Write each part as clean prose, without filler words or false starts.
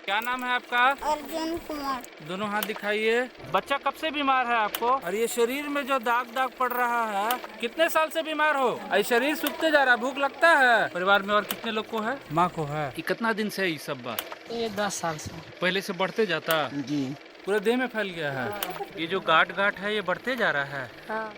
क्या नाम है आपका? अर्जुन कुमार। दोनों हाथ दिखाइए। बच्चा कब से बीमार है आपको? और ये शरीर में जो दाग दाग पड़ रहा है, कितने साल से बीमार हो? ये शरीर सूखते जा रहा, भूख लगता है? परिवार में और कितने लोग को है? माँ को है। ये कितना दिन से ये सब बा? ये 10 साल से। पहले से बढ़ते जाता? जी पूरे देह में फैल गया है। ये जो गांठ गांठ है ये बढ़ते जा रहा है। हाँ।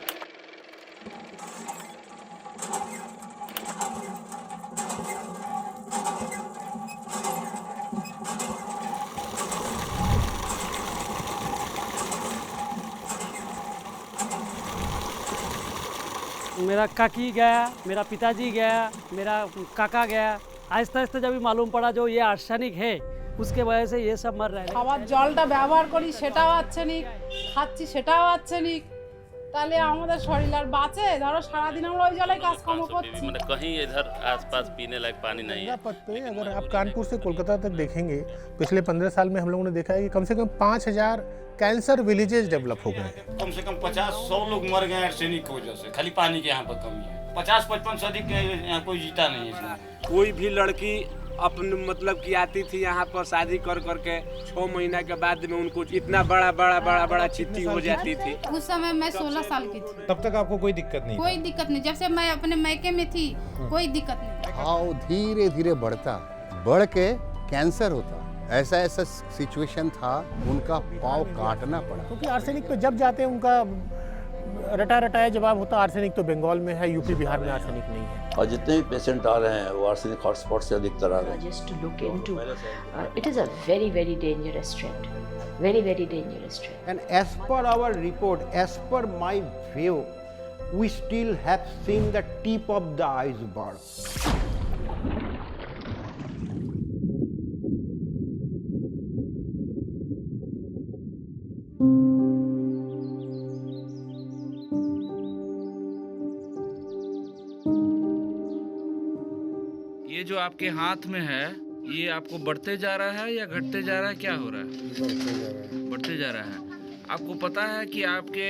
मेरा काकी गया, मेरा पिताजी गया, मेरा काका गया। आहिस्ता आहिस्ता जब मालूम पड़ा जो ये आर्सेनिक है, उसके वजह से ये सब मर रहे हैं। খাবার জলটা ব্যবহার করি সেটাও আর্সেনিক, খাচ্ছি সেটাও আর্সেনিক, তাহলে আমাদের শরীর আর বাঁচে? ধরো সারাদিন আমরা ওই জলে কাজকর্ম করছি। मतलब कहीं इधर आसपास पीने लायक पानी नहीं है। पत्ते अगर आप कानपुर से कोलकाता तक देखेंगे, पिछले 15 साल में हम लोगों ने देखा है कि कम से कम 5000 कैंसर विलेजेस डेवलप हो गए हैं। कम से कम 50-100 लोग मर गए आर्सेनिक की वजह से। खाली पानी के यहाँ पर कमी है। 50-55 से अधिक यहाँ कोई जीता नहीं है इसमें। कोई भी लड़की अपने मतलब की आती थी यहाँ पर शादी कर करके 6 महीना के बाद में उनको इतना बड़ा चिट्ठी हो जाती थी। उस समय मैं 16 साल की थी। तब तक आपको कोई दिक्कत नहीं? कोई दिक्कत नहीं, जब से मैं अपने मायके में थी कोई दिक्कत नहीं। घाव धीरे धीरे बढ़ के कैंसर होता। ऐसा सिचुएशन था, उनका पाँव काटना पड़ा। क्योंकि आर्सेनिक पे जब जाते हैं उनका रटाया जवाब होता आर्सेनिक तो बंगाल में है, यूपी बिहार में आर्सेनिक नहीं है। और जितने भी पेशेंट आ रहे हैं वो आर्सेनिक हॉटस्पॉट से अधिकतर आ रहे हैं। Just to look into, it is a very dangerous trend, very dangerous trend. And as per our report, as per my view, we still have seen the tip of the iceberg. ये जो आपके हाथ में है, ये आपको बढ़ते जा रहा है या घटते जा रहा है? क्या हो रहा है? बढ़ते जा रहा है। आपको पता है कि आपके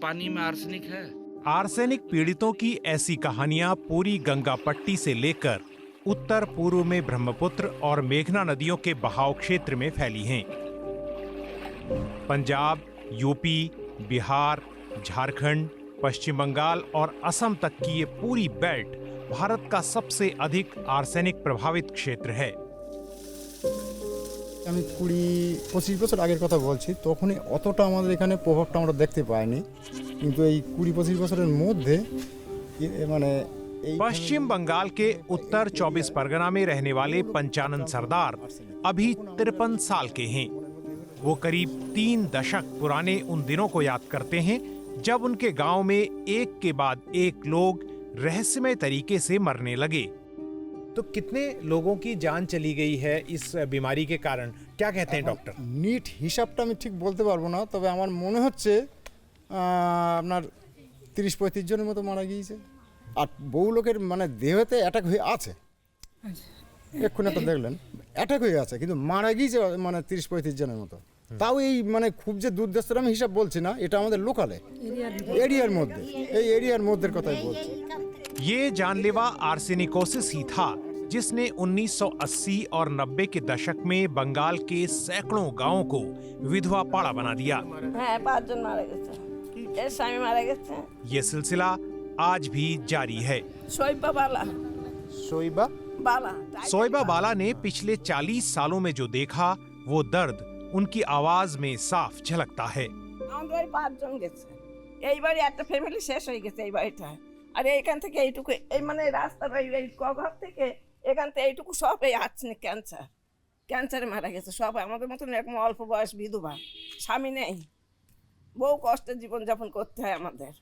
पानी में आर्सेनिक है? आर्सेनिक पीड़ितों की ऐसी कहानियां पूरी गंगा पट्टी से लेकर उत्तर पूर्व में ब्रह्मपुत्र और मेघना नदियों के बहाव क्षेत्र में फैली हैं। पंजाब, यूपी, बिहार, झारखंड, पश्चिम बंगाल और असम तक की ये पूरी बेल्ट भारत का सबसे अधिक आर्सेनिक प्रभावित क्षेत्र है। আমি 20-25 বছর আগের কথা বলছি, তখনই অতটা আমাদের এখানে প্রভাবটা আমরা দেখতে পাইনি, কিন্তু এই 20-25 বছরের মধ্যে মানে पश्चिम बंगाल के उत्तर 24 परगना में रहने वाले पंचानन सरदार अभी 53 साल के हैं। वो करीब 3 दशक पुराने उन दिनों को याद करते हैं जब उनके गांव में एक के बाद एक लोग रहस्यमय तरीके से मरने लगे। तो कितने लोगों की जान चली गई है इस बीमारी के कारण? क्या कहते हैं डॉक्टर? নিট হিসাবটা আমি ঠিক বলতে পারবো না, তবে আমার মনে হচ্ছে আপনার 30-35 জনের মতো মারা গিয়েছে। আর বহু লোকের মানে দেহতে অ্যাটাক হয়ে আছে, এক্ষুনি একটা দেখলেন অ্যাটাক হয়ে আছে, কিন্তু মারা গিয়েছে মানে 30-35 জনের মতো। তাও এই মানে খুব যে দূরদর্শের আমি হিসাব বলছি না, এটা আমাদের লোকালে এরিয়ার মধ্যে, এই এরিয়ার মধ্যের কথাই বলছি। ये जानलेवा आर्सेनिकोसिस ही था जिसने 1980 और 90 के दशक में बंगाल के सैकड़ों गांवों को विधवा पाड़ा बना दिया। ये सिलसिला आज भी जारी है। सोइबा बाला ने पिछले 40 सालों में जो देखा वो दर्द उनकी आवाज में साफ झलकता है। আর এইখান থেকে এইটুকু এই মানে রাস্তার এই ঘর থেকে এখান থেকে এইটুকু সব এই আর্সেনিক ক্যান্সারে মারা গেছে সব। আমাদের মতন এরকম অল্প বয়স বিধবা, স্বামী নেই, বহু কষ্টে জীবনযাপন করতে হয় আমাদের।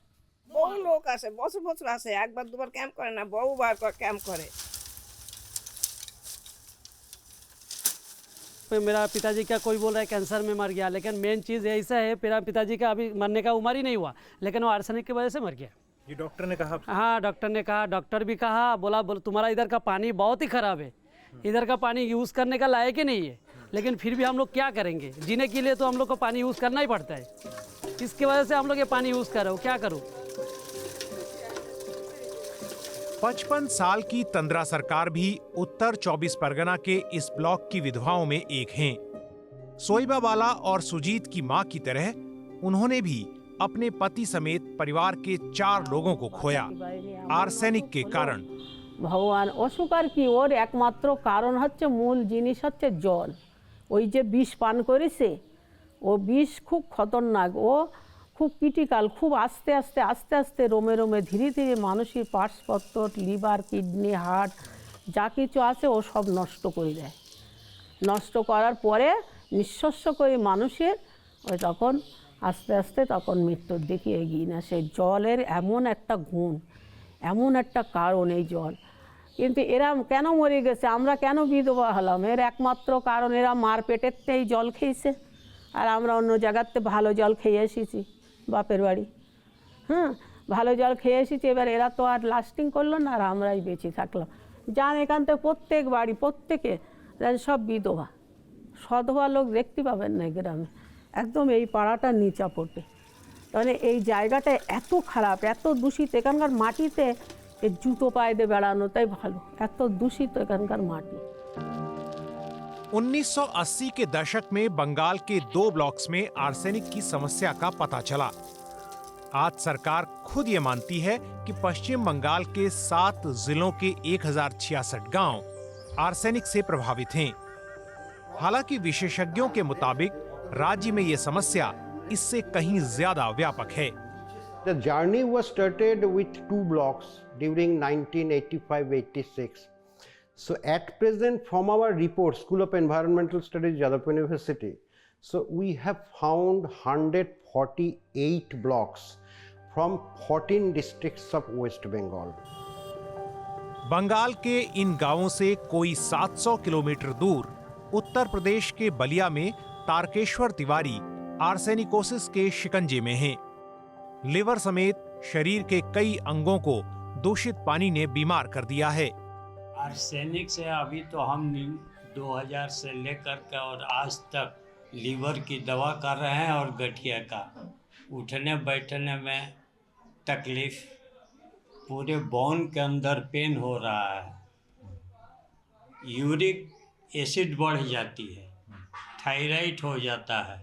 বহু লোক আসে, বছর আসে, একবার দুবার ক্যাম্প করে না, বহুবার ক্যাম্প করে। मेरा पिताजी का कोई बोल रहा है कैंसर में मर गया, लेकिन मेन चीज़ ऐसा है मेरा पिताजी का अभी मरने का उम्र ही नहीं हुआ, लेकिन वो आर्सेनिक की वजह से मर गया। ये डॉक्टर ने कहा? हाँ, डॉक्टर ने कहा, डॉक्टर भी कहा, बोला तुम्हारा इधर का पानी बहुत ही ख़राब है, इधर का पानी यूज़ करने का लायक ही नहीं है। लेकिन फिर भी हम लोग क्या करेंगे, जीने के लिए तो हम लोग को पानी यूज़ करना ही पड़ता है। इसकी वजह से हम लोग ये पानी यूज़ कर रहे हो, क्या करूँ। 55 साल की तंद्रा सरकार भी उत्तर 24 परगना के इस ब्लॉक की विधवाओं में एक हैं। सोइबा बाला और सुजीत की मां की तरह उन्होंने भी अपने पति समेत परिवार के 4 लोगों को खोया आर्सेनिक के कारण। भगवान অসুকার কি ওর একমাত্র কারণ হচ্ছে মূল জিনিস হচ্ছে জল। ওই যে বিষ পান করেছে ও বিষ খুব খতরনাক, ও খুব ক্রিটিক্যাল, খুব আস্তে আস্তে আস্তে আস্তে রোমে রোমে ধীরে ধীরে মানুষের পার্শ্বপত্র, লিভার, কিডনি, হার্ট যা কিছু আছে ও সব নষ্ট করে দেয়। নষ্ট করার পরে নিঃশস্য করে মানুষের ওই তখন আস্তে আস্তে তখন মৃত্যুর দিকে এগিয়ে না। সেই জলের এমন একটা গুণ, এমন একটা কারণ এই জল। কিন্তু এরা কেন মরে গেছে, আমরা কেন বিধবা হলাম, এর একমাত্র কারণ এরা মার পেটেরতেই জল খেয়েছে, আর আমরা অন্য জায়গাতে ভালো জল খেয়ে এসেছি বাপের বাড়ি। হ্যাঁ, ভালো জল খেয়ে এসেছি, এবার এরা তো আর লাস্টিং করলো না, আর আমরাই বেঁচে থাকলাম। যান এখান থেকে প্রত্যেক বাড়ি প্রত্যেকে সব বিধবা, সধবা লোক দেখতে পাবেন না গ্রামে, একদম এই পাড়াটা নিচা পড়ে। তাহলে এই জায়গাটা এত খারাপ, এত দূষিত, এখানকার মাটিতে জুতো পায়ে দিয়ে বেড়ানোটাই ভালো, এত দূষিত এখানকার মাটি। 1980 के दशक में बंगाल के 2 ब्लॉक्स में आर्सेनिक की समस्या का पता चला। आज सरकार खुद ये मानती है कि पश्चिम बंगाल के 7 जिलों के 1066 गांव आर्सेनिक से प्रभावित हैं। हालांकि विशेषज्ञों के मुताबिक राज्य में ये समस्या इससे कहीं ज्यादा व्यापक है। The journey was started with 2 blocks during 1985-86. So at present, from our report, School of Environmental Studies, Jadavpur University, so we have found 148 blocks from 14 districts of West Bengal. Bengal के इन गांवों से कोई 700 किलोमीटर दूर उत्तर प्रदेश के बलिया में तारकेश्वर तिवारी आर्सेनिकोसिस के शिकंजे में हैं। लिवर समेत शरीर के कई अंगों को दूषित पानी ने बीमार कर दिया है। आर्सेनिक से अभी तो हम 2000 से लेकर के और आज तक लीवर की दवा कर रहे हैं और गठिया का, उठने बैठने में तकलीफ, पूरे बोन के अंदर पेन हो रहा है, यूरिक एसिड बढ़ जाती है, थायराइड हो जाता है।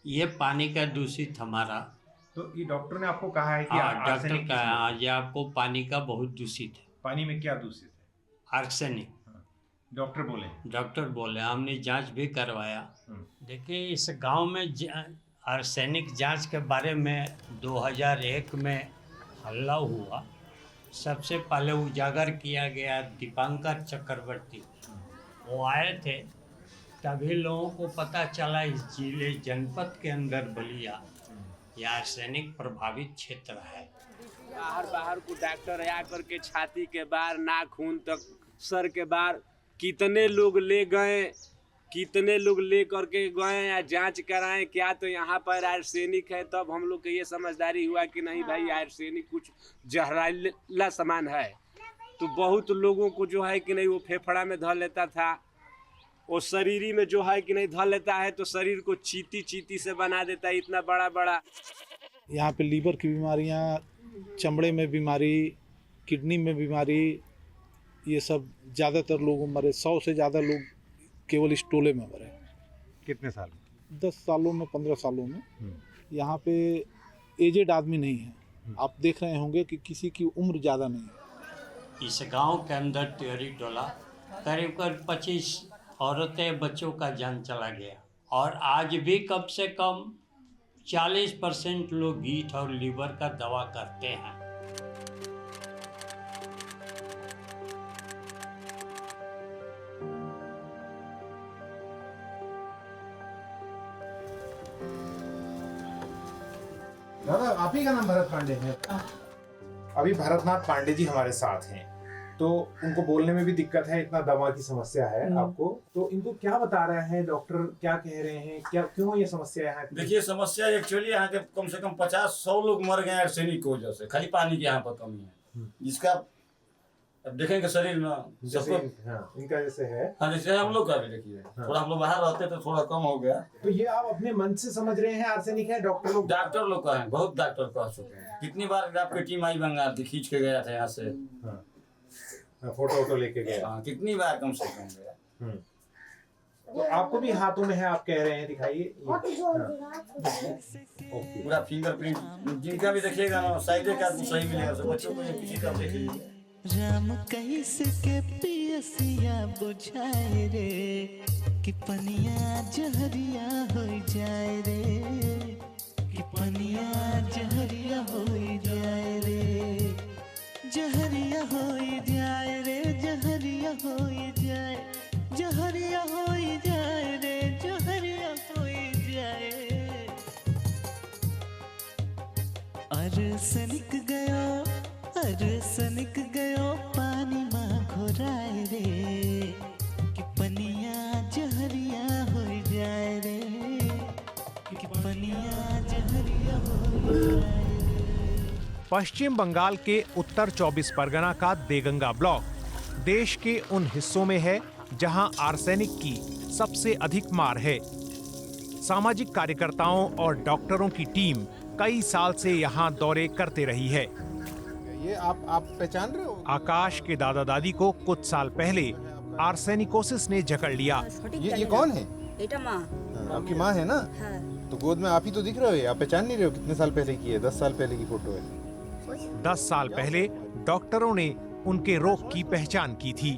ये पानी का दूषित हमारा, तो ये डॉक्टर ने आपको कहा है कि डॉक्टर का आज आपको पानी का बहुत दूषित है। पानी में क्या दूषित है? आर्सेनिक। डॉक्टर बोले हमने जांच भी करवाया। देखिए इस गांव में आर्सेनिक जांच के बारे में 2001 में हल्ला हुआ। सबसे पहले उजागर किया गया दीपांकर चक्रवर्ती, वो आए थे, तभी लोगों को पता चला इस जिले जनपद के अंदर बलिया ये आर्सेनिक प्रभावित क्षेत्र है। बाहर को डॉक्टर आ करके छाती के बाहर, नाखून तक, सर के बाहर कितने लोग ले करके गए या जांच कराएं क्या, तो यहाँ पर आर्सेनिक है। तब हम लोग को ये समझदारी हुआ कि नहीं भाई आर्सेनिक कुछ जहरीला सामान है। तो बहुत लोगों को जो है कि नहीं वो फेफड़ा में धर लेता था, वो शरीरी में जो है कि नहीं धर लेता है, तो शरीर को चीती से बना देता है, इतना बड़ा बड़ा। यहाँ पे लीवर की बीमारियाँ, चमड़े में बीमारी, किडनी में बीमारी, ये सब ज़्यादातर लोग मरे। 100 से ज़्यादा लोग केवल इस टोले में मरे। कितने साल में? 10 सालों में, 15 सालों में। यहाँ पे एजेड आदमी नहीं है, आप देख रहे होंगे कि किसी की उम्र ज़्यादा नहीं है। इस गांव के अंदर टेरी टोला करीब 25 औरतें, बच्चों का जान चला गया, और आज भी कम से कम 40% लोग गीठ और लीवर का दवा करते हैं। दादा, आप ही का नाम भरत पांडे है? अभी भरतनाथ पांडे जी हमारे साथ हैं, तो उनको बोलने में भी दिक्कत है, इतना दमा की समस्या है आपको, तो इनको क्या बता रहे हैं डॉक्टर, क्या कह रहे हैं, क्या क्यों ये समस्या है? देखिए समस्या एक्चुअली यहाँ के कम से कम 50-100 लोग मर गए आर्सेनिक की वजह से, खाली पानी की यहाँ पर कमी है, जिसका अब देखेंगे शरीर ना जैसे हाँ, इनका जैसे है। हाँ जैसे हम लोग का भी देखिए थोड़ा हम लोग बाहर रहते तो थोड़ा कम हो गया। तो ये आप अपने मन से समझ रहे हैं आर्सेनिक है? डॉक्टर लोग का है, बहुत डॉक्टर कह चुके हैं। कितनी बार आपकी टीम आई बंगाल की, खींच के गया था यहाँ से, फोटो लेके गया। हाँ कितनी बार कम से कम गया। तो आपको भी हाथों में है, आप कह रहे हैं, दिखाइए। पूरा फिंगरप्रिंट जिनका भी देखिएगा ना साइड का सही मिलेगा। सब बच्चों को किसी का देख लीजिए। राम कैसे के पियसिया बुझाए रे कि पनिया जहरिया हो जाए रे, कि पनिया जहरिया हो जाए रे, जहरिया हो जाए रे, जहरिया हो जाए, जहरिया हो जाए रे, जहरिया हो जाए। आर्सेनिक गयो, आर्सेनिक गयो पानी में घोराए रे कि पनिया जहरिया हो जाए रे, कि पनिया जहरिया हो जाए। पश्चिम बंगाल के उत्तर 24 परगना का देगंगा ब्लॉक देश के उन हिस्सों में है जहां आर्सेनिक की सबसे अधिक मार है। सामाजिक कार्यकर्ताओं और डॉक्टरों की टीम कई साल से यहां दौरे करते रही है। ये आप पहचान रहे हो? आकाश के दादा दादी को कुछ साल पहले आर्सेनिकोसिस ने जकड़ लिया। ये कौन है? बेटा माँ। आपकी माँ है ना? हाँ। तो गोद में आप ही तो दिख रहे हो, आप पहचान नहीं रहे हो? कितने साल पहले की है? 10 साल पहले की फोटो है। 10 साल पहले डॉक्टरों ने उनके रोग की पहचान की थी।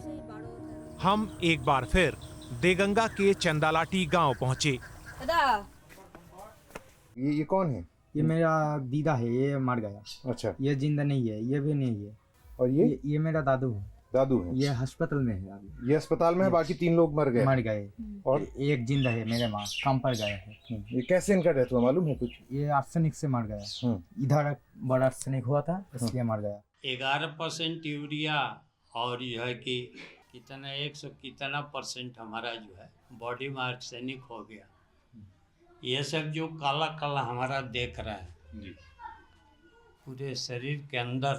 हम एक बार फिर देगंगा के चंदालाटी गांव पहुंचे। ये कौन है? ये मेरा दीदा है, ये मर गया। अच्छा। ये जिंदा नहीं है, ये भी नहीं है। और ये मेरा दादू है। दादू है? ये अस्पताल में है अभी। ये अस्पताल में है, बाकी 3 लोग मर गए। और एक जिंदा है, मेरे माँ काम पर गए हैं। ये कैसे इनका डेथ हुआ मालूम है कुछ? ये आर्सेनिक से मर गया। इधर बड़ा आर्सेनिक हुआ था, इसलिए मर गया। 11% यूरिया और यह है कि कितना 100 कितना % हमारा जो है बॉडी में आर्सेनिक हो गया। ये सब जो काला काला हमारा देख रहा है पूरे शरीर के अंदर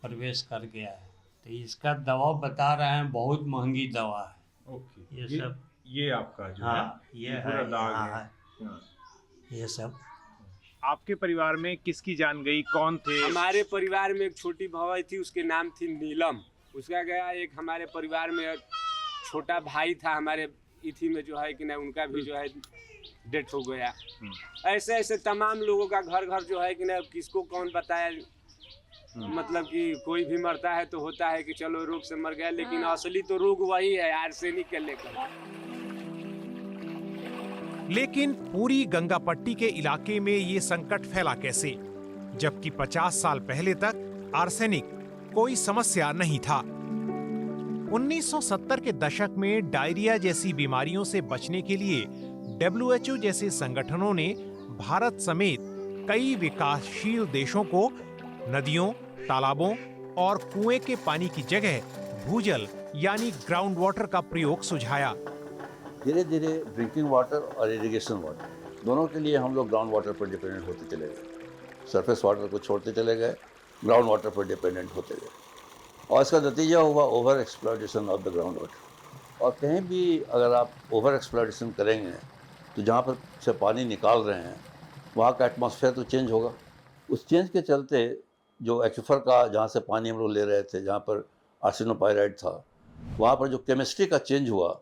प्रवेश कर गया है। तो इसका दवा बता रहे हैं बहुत महंगी दवा है। ओके। ये सब ये आपका जो हाँ, है ये पूरा है, दाग हाँ, है। ये सब। आपके परिवार में किसकी जान गई, कौन थे? हमारे परिवार में एक छोटी भौवाई थी, उसके नाम थी नीलम। उसका गया। एक हमारे परिवार में एक छोटा भाई था हमारे इथी में जो है कि ना, उनका भी जो है डेथ हो गया। ऐसे ऐसे तमाम लोगों का घर घर जो है कि ना, किसको कौन बताया। मतलब कि कोई भी मरता है तो होता है कि चलो रोग से मर गया, लेकिन असली तो रोग वही है आर्सेनिक के लेकर। लेकिन पूरी गंगा पट्टी के इलाके में ये संकट फैला कैसे, जबकि 50 साल पहले तक आर्सेनिक कोई समस्या नहीं था। 1970 के दशक में डायरिया जैसी बीमारियों से बचने के लिए WHO जैसे संगठनों ने भारत समेत कई विकासशील देशों को नदियों, तालाबों और कुएं के पानी की जगह भूजल यानी ग्राउंड वाटर का प्रयोग सुझाया। धीरे धीरे ड्रिंकिंग वाटर और इरिगेशन वाटर दोनों के लिए हम लोग ग्राउंड वाटर पर डिपेंडेंट होते चले गए। सरफेस वाटर को छोड़ते चले गए, ग्राउंड वाटर पर डिपेंडेंट होते गए, और इसका नतीजा हुआ over exploitation of the ground water. और कहीं भी अगर आप ओवर एक्सप्लॉयटेशन करेंगे तो जहाँ पर से पानी निकाल रहे हैं वहाँ का एटमॉस्फेयर तो चेंज होगा। उस चेंज के चलते जो एक्विफर का जहाँ से पानी हम लोग ले रहे थे, जहाँ पर आर्सेनोपाइराइट था, वहाँ पर जो केमिस्ट्री का चेंज हुआ,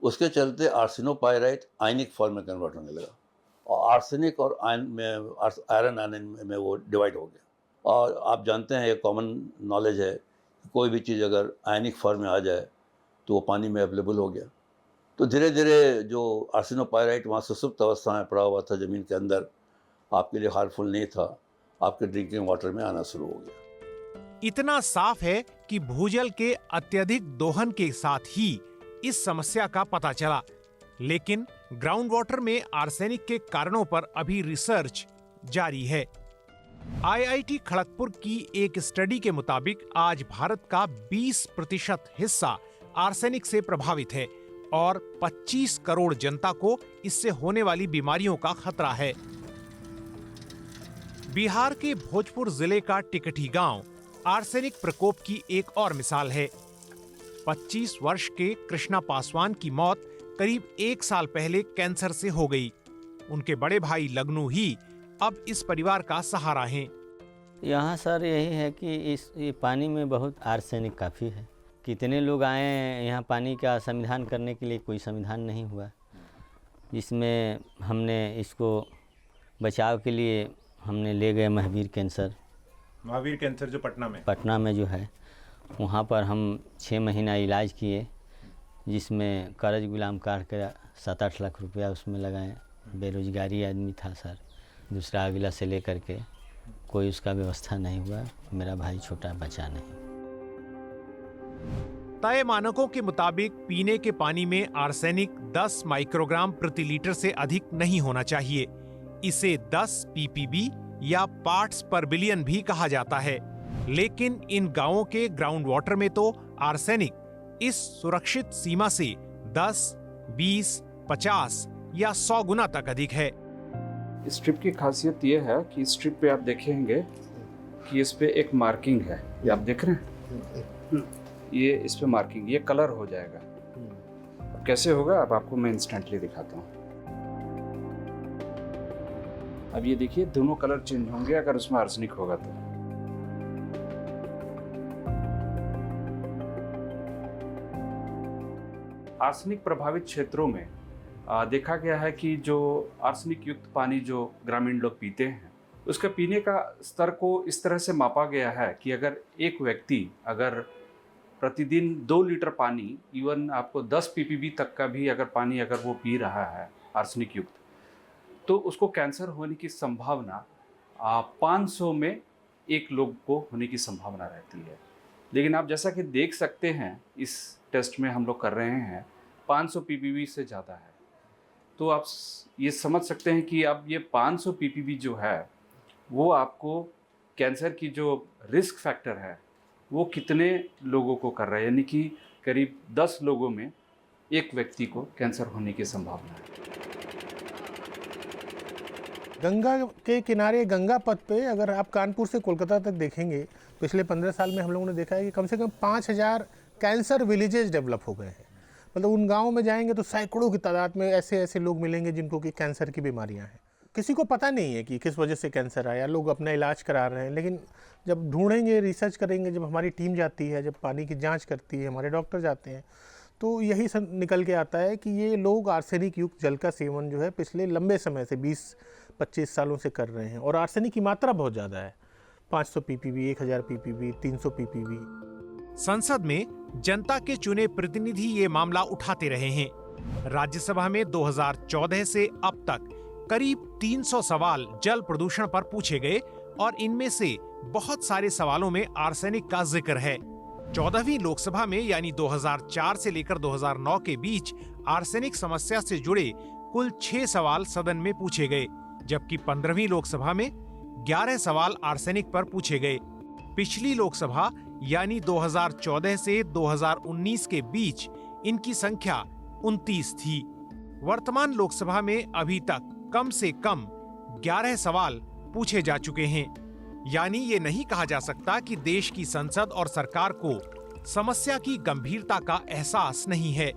उसके चलते आर्सेनोपाइराइट आयनिक फॉर्म में कन्वर्ट होने लगा, और आर्सेनिक और आयरन आयन में वो डिवाइड हो गया। और आप जानते हैं, ये कॉमन नॉलेज है कि कोई भी चीज़ अगर आयनिक फॉर्म में आ जाए तो वो पानी में अवेलेबल हो गया। तो धीरे धीरे जो आर्सेनोपाइराइट वहाँ सुसुप्त अवस्था में पड़ा हुआ था ज़मीन के अंदर, आपके लिए हार्मफुल नहीं था, आपके ड्रिंकिंग वाटर में आना शुरू हो गया। इतना साफ है कि भूजल के अत्यधिक दोहन के साथ ही इस समस्या का पता चला। लेकिन ग्राउंड वाटर में आर्सेनिक के कारणों पर अभी रिसर्च जारी है। IIT खड़गपुर की एक स्टडी के मुताबिक आज भारत का 20% हिस्सा आर्सेनिक से प्रभावित है और 25 करोड़ जनता को इससे होने वाली बीमारियों का खतरा है। बिहार के भोजपुर जिले का टिकठी गांव आर्सेनिक प्रकोप की एक और मिसाल है। 25 वर्ष के कृष्णा पासवान की मौत करीब 1 साल पहले कैंसर से हो गई। उनके बड़े भाई लगनू ही अब इस परिवार का सहारा हैं। यहाँ सर यही है कि ये पानी में बहुत आर्सेनिक काफ़ी है। कितने लोग आए हैं यहाँ पानी का समाधान करने के लिए, कोई समाधान नहीं हुआ। इसमें हमने इसको बचाव के लिए हमने ले गए महावीर कैंसर जो पटना में जो है, वहाँ पर हम 6 महीना इलाज किए, जिसमें कर्ज गुलाम काट कर 7-8 लाख रुपया उसमें लगाए। बेरोजगारी आदमी था सर, दूसरा अगला से लेकर के कोई उसका व्यवस्था नहीं हुआ। मेरा भाई छोटा बचा नहीं। तय मानकों के मुताबिक पीने के पानी में आर्सेनिक 10 माइक्रोग्राम प्रति लीटर से अधिक नहीं होना चाहिए। इसे 10 ppb या पार्ट्स पर बिलियन भी कहा जाता है। लेकिन इन गांवों के ग्राउंड वाटर में तो आर्सेनिक इस सुरक्षित सीमा से 10, 20, 50 या 100 गुना तक अधिक है। इस स्ट्रिप की खासियत ये है कि इस स्ट्रिप पे आप देखेंगे कि इस पे एक मार्किंग है, ये आप देख रहे हैं, ये इस पे मार्किंग, ये कलर हो जाएगा। अब कैसे होगा, अब आपको मैं इंस्टेंटली दिखाता हूँ। अब ये देखिए दोनों कलर चेंज होंगे अगर उसमें आर्सेनिक होगा तो। आर्सेनिक प्रभावित क्षेत्रों में देखा गया है कि जो आर्सेनिक युक्त पानी जो ग्रामीण लोग पीते हैं, उसका पीने का स्तर को इस तरह से मापा गया है कि अगर एक व्यक्ति अगर प्रतिदिन 2 लीटर पानी, इवन आपको 10 ppb तक का भी अगर पानी अगर वो पी रहा है आर्सेनिक युक्त, तो उसको कैंसर होने की संभावना 500 में 1 लोग को होने की संभावना रहती है। लेकिन आप जैसा कि देख सकते हैं इस टेस्ट में हम लोग कर रहे हैं 500 ppb से ज़्यादा है। तो आप ये समझ सकते हैं कि अब ये 500 ppb जो है वो आपको कैंसर की जो रिस्क फैक्टर है वो कितने लोगों को कर रहा है, यानी कि करीब 10 लोगों में 1 व्यक्ति को कैंसर होने की संभावना है। गंगा के किनारे गंगा पथ पे अगर आप कानपुर से कोलकाता तक देखेंगे, पिछले 15 साल में हम लोगों ने देखा है कि कम से कम 5000 कैंसर विलेजेस डेवलप हो गए हैं। मतलब उन गाँव में जाएंगे तो सैकड़ों की तादाद में ऐसे ऐसे लोग मिलेंगे जिनको कि कैंसर की बीमारियां हैं। किसी को पता नहीं है कि किस वजह से कैंसर आया, लोग अपना इलाज करा रहे हैं। लेकिन जब ढूंढेंगे, रिसर्च करेंगे, जब हमारी टीम जाती है, जब पानी की जांच करती है, हमारे डॉक्टर जाते हैं, तो यही निकल के आता है कि ये लोग आर्सेनिक युक्त जल का सेवन जो है पिछले लंबे समय से 20-25 सालों से कर रहे हैं। और आर्सेनिक की मात्रा बहुत ज़्यादा है, 500 ppb, 1000 ppb, 300 ppb। संसद में जनता के चुने प्रतिनिधि ये मामला उठाते रहे हैं। राज्यसभा में 2014 से अब तक करीब 300 सवाल जल प्रदूषण पर पूछे गए और इनमें से बहुत सारे सवालों में आर्सेनिक का जिक्र है। 14वीं लोकसभा में यानी 2004 से लेकर 2009 के बीच आर्सेनिक समस्या से जुड़े कुल 6 सवाल सदन में पूछे गए, जबकि 15वीं लोकसभा में 11 सवाल आर्सेनिक पर पूछे गए। पिछली लोकसभा यानी 2014 से 2019 के बीच इनकी संख्या 29 थी। वर्तमान लोकसभा में अभी तक कम से कम 11 सवाल पूछे जा चुके हैं। यानी ये नहीं कहा जा सकता कि देश की संसद और सरकार को समस्या की गंभीरता का एहसास नहीं है।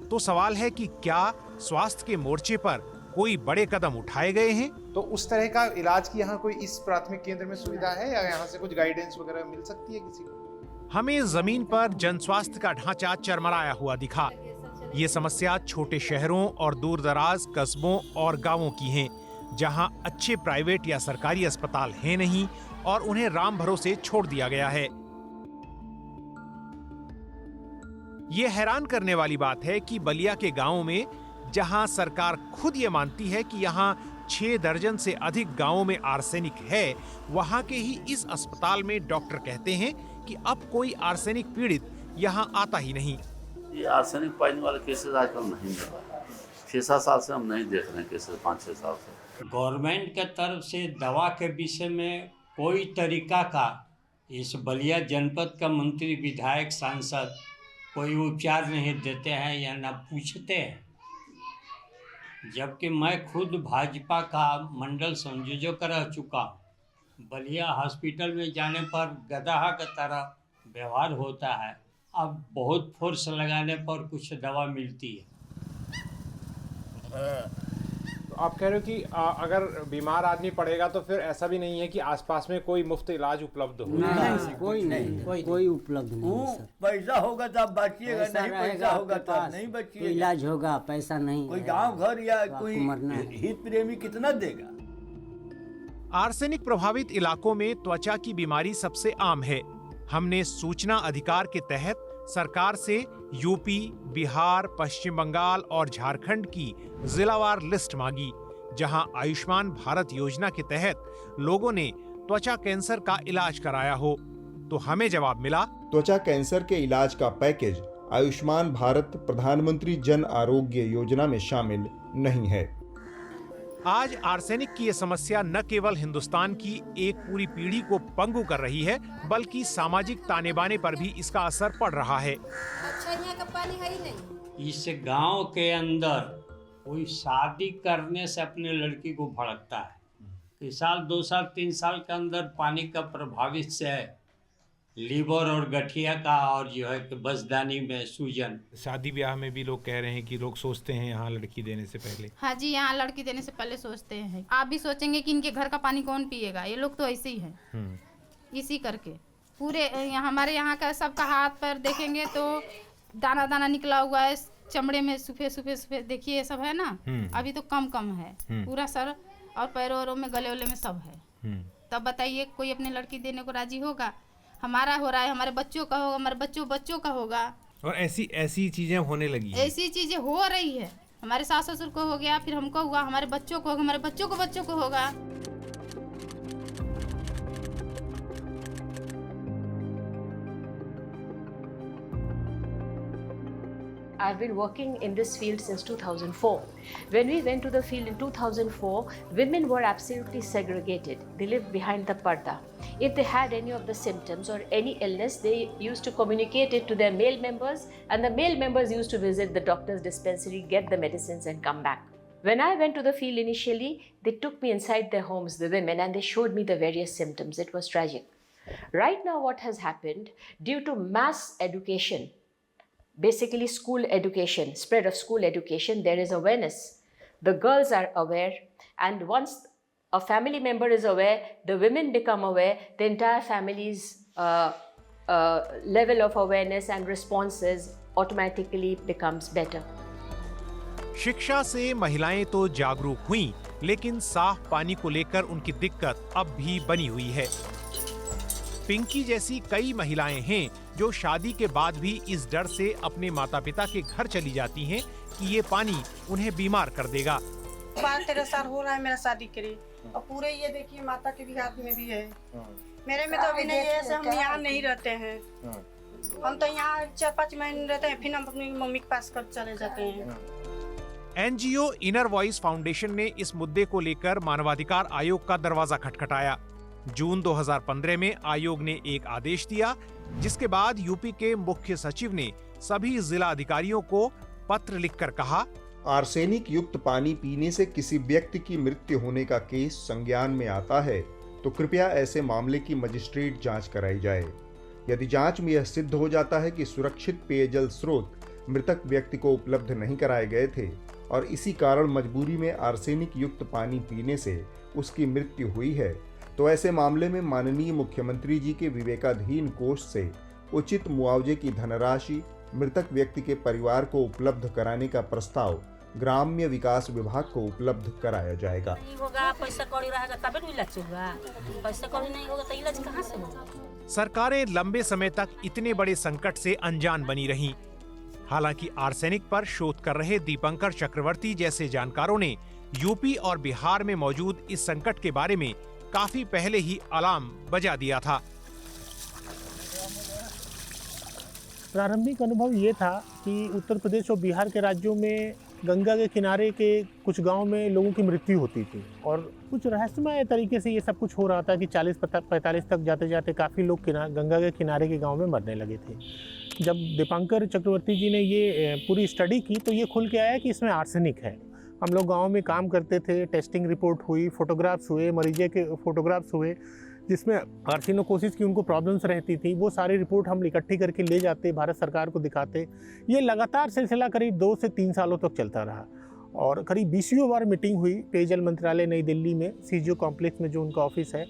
तो सवाल है कि क्या स्वास्थ्य के मोर्चे पर कोई बड़े कदम उठाए गए हैं? तो उस तरह का इलाज की यहाँ कोई इस प्राथमिक केंद्र में सुविधा है या यहाँ से कुछ गाइडेंस वगैरह मिल सकती है किसी को? हमें जमीन पर जन स्वास्थ्य का ढांचा चरमराया हुआ दिखा। ये समस्या छोटे शहरों और दूर दराज कस्बों और गांवों की है, जहां अच्छे प्राइवेट या सरकारी अस्पताल हैं नहीं और उन्हें राम भरोसे छोड़ दिया गया है। ये हैरान करने वाली बात है कि बलिया के गांवों में जहां सरकार खुद ये मानती है कि यहां 6 दर्जन से अधिक गांवों में आर्सेनिक है, वहां के ही इस अस्पताल में डॉक्टर कहते हैं कि अब कोई आर्सेनिक पीड़ित यहां आता ही नहीं। ये आर्सेनिक पाने वाले केसेस आजकल नहीं मिल रहा है। 6-7 साल से हम नहीं देख रहे हैं केसेस, 5-6 साल से। गवर्नमेंट के तरफ से दवा के विषय में कोई तरीका का इस बलिया जनपद का मंत्री, विधायक, सांसद कोई उपचार नहीं देते हैं या ना पूछते हैं। जबकि मैं खुद भाजपा का मंडल संयोजक रह चुका हूँ बलिया हॉस्पिटल में जाने पर गधा की तरह व्यवहार होता है। अब बहुत फोर्स लगाने पर कुछ दवा मिलती है। तो आप कह रहे हो कि अगर बीमार आदमी पड़ेगा तो फिर ऐसा भी नहीं है कि आसपास में कोई मुफ्त इलाज उपलब्ध हो? नहीं, कोई उपलब्ध नहीं सर। पैसा होगा तो आप बचिएगा, नहीं पैसा होगा तो आप नहीं बचिएगा। इलाज होगा, पैसा नहीं कोई गांव घर या कोई मरना है। हित प्रेमी कितना देगा? आर्सेनिक प्रभावित इलाकों में त्वचा की बीमारी सबसे आम है। हमने सूचना अधिकार के तहत सरकार से यूपी, बिहार, पश्चिम बंगाल और झारखंड की जिलावार लिस्ट मांगी, जहां आयुष्मान भारत योजना के तहत लोगों ने त्वचा कैंसर का इलाज कराया हो। तो हमें जवाब मिला, त्वचा कैंसर के इलाज का पैकेज आयुष्मान भारत प्रधानमंत्री जन आरोग्य योजना में शामिल नहीं है। आज आर्सेनिक की ये समस्या न केवल हिंदुस्तान की एक पूरी पीढ़ी को पंगु कर रही है, बल्कि सामाजिक ताने बाने पर भी इसका असर पड़ रहा है। अच्छा, यहाँ का पानी है ही नहीं। इस गांव के अंदर कोई शादी करने से अपने लड़की को भड़कता है कि साल 2 साल 3 साल के अंदर पानी का प्रभावित से लीवर और गठिया का और जो है कि बसदानी में सूजन। शादी ब्याह में भी लोग कह रहे हैं कि लोग सोचते हैं यहाँ लड़की देने से पहले। हाँ जी, यहाँ लड़की देने से पहले सोचते हैं। आप भी सोचेंगे कि इनके घर का पानी कौन पिएगा, ये लोग तो ऐसे ही हैं। इसी करके पूरे हमारे यहाँ का सबका हाथ पैर देखेंगे तो दाना दाना निकला हुआ है चमड़े में, सफेद देखिए सब है ना। अभी तो कम है, पूरा सर और पैरों में गले में सब है। तब बताइए कोई अपनी लड़की देने को राजी होगा? हमारा हो रहा है, हमारे बच्चों का होगा, हमारे बच्चों का होगा। और ऐसी चीजें होने लगी हैं। ऐसी चीजें हो रही है। हमारे सास ससुर को हो गया, फिर हमको हुआ, हमारे बच्चों को होगा, हमारे बच्चों को होगा। I've been working in this field since 2004. When we went to the field in 2004, women were absolutely segregated. They lived behind the parda. If they had any of the symptoms or any illness, they used to communicate it to their male members, and the male members used to visit the doctor's dispensary, get the medicines and come back. When I went to the field initially, they took me inside their homes, the women, and they showed me the various symptoms. It was tragic. Right now what has happened, due to mass education, basically school education, spread of school education, there is awareness. The girls are aware, and once a family member is aware, the women become aware, the entire family's level of awareness and responses automatically becomes better. शिक्षा से महिलाएं तो जागरूक हुईं, लेकिन साफ पानी को लेकर उनकी दिक्कत अब भी बनी हुई है। पिंकी जैसी कई महिलाएं हैं जो शादी के बाद भी इस डर से अपने माता पिता के घर चली जाती हैं कि ये पानी उन्हें बीमार कर देगा। 12-13 साल हो रहा है मेरा शादी करे, और पूरे ये देखिए माता के भी हाथ में भी है, मेरे में तो अभी नहीं है। हम यहाँ नहीं रहते हैं, हम तो यहाँ 4-5 महीने रहते हैं, फिर हम अपनी मम्मी के पास कर चले जाते हैं। एनजीओ इनर वॉइस फाउंडेशन ने इस मुद्दे को लेकर मानवाधिकार आयोग का दरवाजा खटखटाया। जून 2015 में आयोग ने एक आदेश दिया, जिसके बाद यूपी के मुख्य सचिव ने सभी जिला अधिकारियों को पत्र लिखकर कहा, आर्सेनिक युक्त पानी पीने से किसी व्यक्ति की मृत्यु होने का केस संज्ञान में आता है तो कृपया ऐसे मामले की मजिस्ट्रेट जांच कराई जाए। यदि जांच में यह सिद्ध हो जाता है कि सुरक्षित पेयजल स्रोत मृतक व्यक्ति को उपलब्ध नहीं कराए गए थे और इसी कारण मजबूरी में आर्सेनिक युक्त पानी पीने से उसकी मृत्यु हुई है, तो ऐसे मामले में माननीय मुख्यमंत्री जी के विवेकाधीन कोष से उचित मुआवजे की धनराशि मृतक व्यक्ति के परिवार को उपलब्ध कराने का प्रस्ताव ग्राम्य विकास विभाग को उपलब्ध कराया जाएगा। पैसा कौड़ी रहेगा तब तो इलाज होगा, पैसा कौड़ी नहीं होगा तो इलाज कहाँ से होगा? सरकारें लंबे समय तक इतने बड़े संकट से अनजान बनी रहीं। हालांकि आर्सेनिक पर शोध कर रहे दीपंकर चक्रवर्ती जैसे जानकारों ने यूपी और बिहार में मौजूद इस संकट के बारे में काफी पहले ही अलार्म बजा दिया था। प्रारंभिक अनुभव ये था कि उत्तर प्रदेश और बिहार के राज्यों में गंगा के किनारे के कुछ गांव में लोगों की मृत्यु होती थी और कुछ रहस्यमय तरीके से ये सब कुछ हो रहा था कि 40-45 तक जाते जाते काफ़ी लोग गंगा के किनारे के गांव में मरने लगे थे। जब दीपंकर चक्रवर्ती जी ने ये पूरी स्टडी की तो ये खुल के आया कि इसमें आर्सेनिक है। हम लोग गाँव में काम करते थे, टेस्टिंग रिपोर्ट हुई, फोटोग्राफ्स हुए, मरीजे के फोटोग्राफ्स हुए, जिसमें आर्सेनोकोसिस की उनको प्रॉब्लम्स रहती थी, वो सारी रिपोर्ट हम इकट्ठी करके ले जाते, भारत सरकार को दिखाते। ये लगातार सिलसिला करीब 2 से 3 सालों तक चलता रहा और करीब 20 बार मीटिंग हुई पेयजल मंत्रालय नई दिल्ली में, सीजीओ कॉम्प्लेक्स में जो उनका ऑफिस है,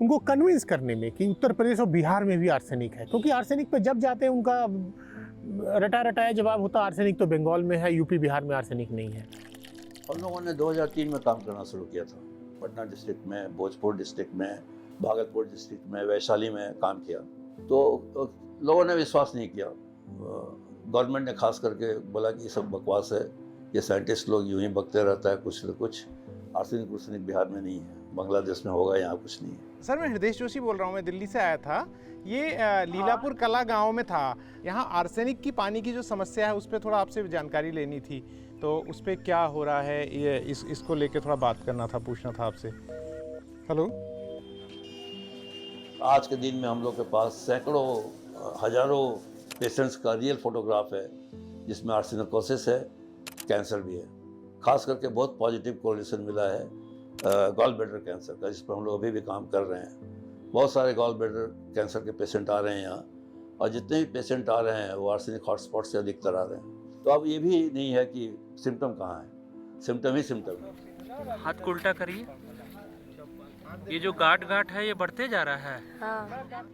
उनको कन्विंस करने में कि उत्तर प्रदेश और बिहार में भी आर्सेनिक है। क्योंकि आर्सेनिक पे जब जाते हैं उनका रटाया जवाब होता आर्सेनिक तो बंगाल में है, यूपी बिहार में आर्सेनिक नहीं है। हम लोगों ने 2003 में काम करना शुरू किया था। पटना डिस्ट्रिक्ट में, भोजपुर डिस्ट्रिक्ट में, भागलपुर डिस्ट्रिक्ट में, वैशाली में काम किया। तो लोगों ने विश्वास नहीं किया। गवर्नमेंट ने खास करके बोला कि ये सब बकवास है, ये साइंटिस्ट लोग यूं ही बकते रहता है कुछ न कुछ, आर्सेनिक बिहार में नहीं है, बांग्लादेश में होगा, यहाँ कुछ नहीं है। सर मैं हृदय जोशी बोल रहा हूँ, मैं दिल्ली से आया था। ये लीलापुर कला गांव में था। यहाँ आर्सेनिक की पानी की जो समस्या है उस पर थोड़ा आपसे जानकारी लेनी थी, तो उस पर क्या हो रहा है ये इसको लेके थोड़ा बात करना था, पूछना था आपसे। हेलो। आज के दिन में हम लोग के पास सैकड़ों हजारों पेशेंट्स का रियल फोटोग्राफ है जिसमें आर्सेनिकोसिस है, कैंसर भी है। खास करके बहुत पॉजिटिव कोरिलेशन मिला है गॉल ब्लैडर कैंसर का, जिस पर हम लोग अभी भी काम कर रहे हैं। बहुत सारे गॉल ब्लैडर कैंसर के पेशेंट आ रहे हैं यहाँ, और जितने भी पेशेंट आ रहे हैं वो आर्सेनिक हॉटस्पॉट से अधिकतर आ रहे हैं। तो अब ये भी नहीं है कि सिम्टम कहाँ है, सिम्टम ही सिम्टम है। हाथ को उल्टा करिए। ये जो गांठ है ये बढ़ते जा रहा है।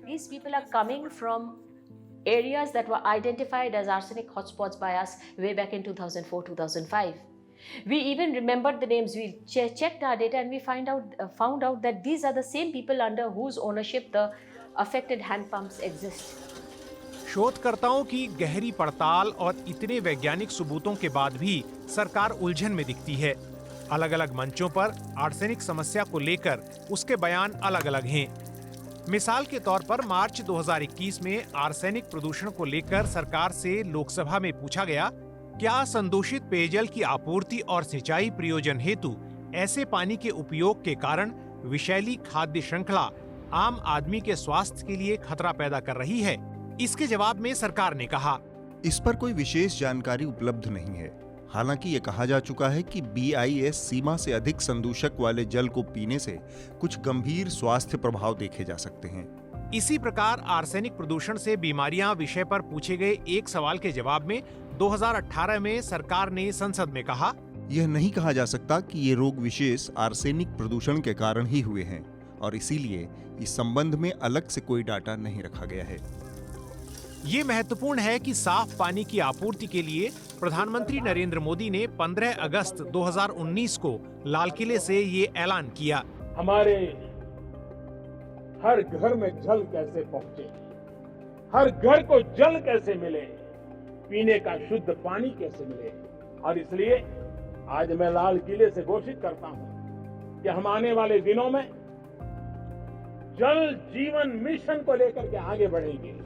These people are coming from areas that were identified as arsenic hotspots by us way back in 2004-2005. We even remembered the names. We checked our data and we found out that these are the same people under whose ownership the affected hand pumps exist. शोधकर्ताओं की गहरी पड़ताल और इतने वैज्ञानिक सबूतों के बाद भी सरकार उलझन में दिखती है। अलग अलग मंचों पर आर्सेनिक समस्या को लेकर उसके बयान अलग अलग हैं। मिसाल के तौर पर मार्च 2021 में आर्सेनिक प्रदूषण को लेकर सरकार से लोकसभा में पूछा गया, क्या संदूषित पेयजल की आपूर्ति और सिंचाई प्रयोजन हेतु ऐसे पानी के उपयोग के कारण विषैली खाद्य श्रृंखला आम आदमी के स्वास्थ्य के लिए खतरा पैदा कर रही है? इसके जवाब में सरकार ने कहा, इस पर कोई विशेष जानकारी उपलब्ध नहीं है। हालांकि ये कहा जा चुका है कि BIS सीमा से अधिक संदूषक वाले जल को पीने से कुछ गंभीर स्वास्थ्य प्रभाव देखे जा सकते हैं। इसी प्रकार आर्सेनिक प्रदूषण से बीमारियां विषय पर पूछे गए एक सवाल के जवाब में 2018 में सरकार ने संसद में कहा, यह नहीं कहा जा सकता कि ये रोग विशेष आर्सेनिक प्रदूषण के कारण ही हुए हैं और इसीलिए इस संबंध में अलग से कोई डाटा नहीं रखा गया है। ये महत्वपूर्ण है कि साफ पानी की आपूर्ति के लिए प्रधानमंत्री नरेंद्र मोदी ने 15 अगस्त 2019 को लाल किले से ये ऐलान किया, हमारे हर घर में जल कैसे पहुंचे, हर घर को जल कैसे मिले, पीने का शुद्ध पानी कैसे मिले। और इसलिए आज मैं लाल किले से घोषित करता हूं कि हम आने वाले दिनों में जल जीवन मिशन को लेकर के आगे बढ़ेंगे।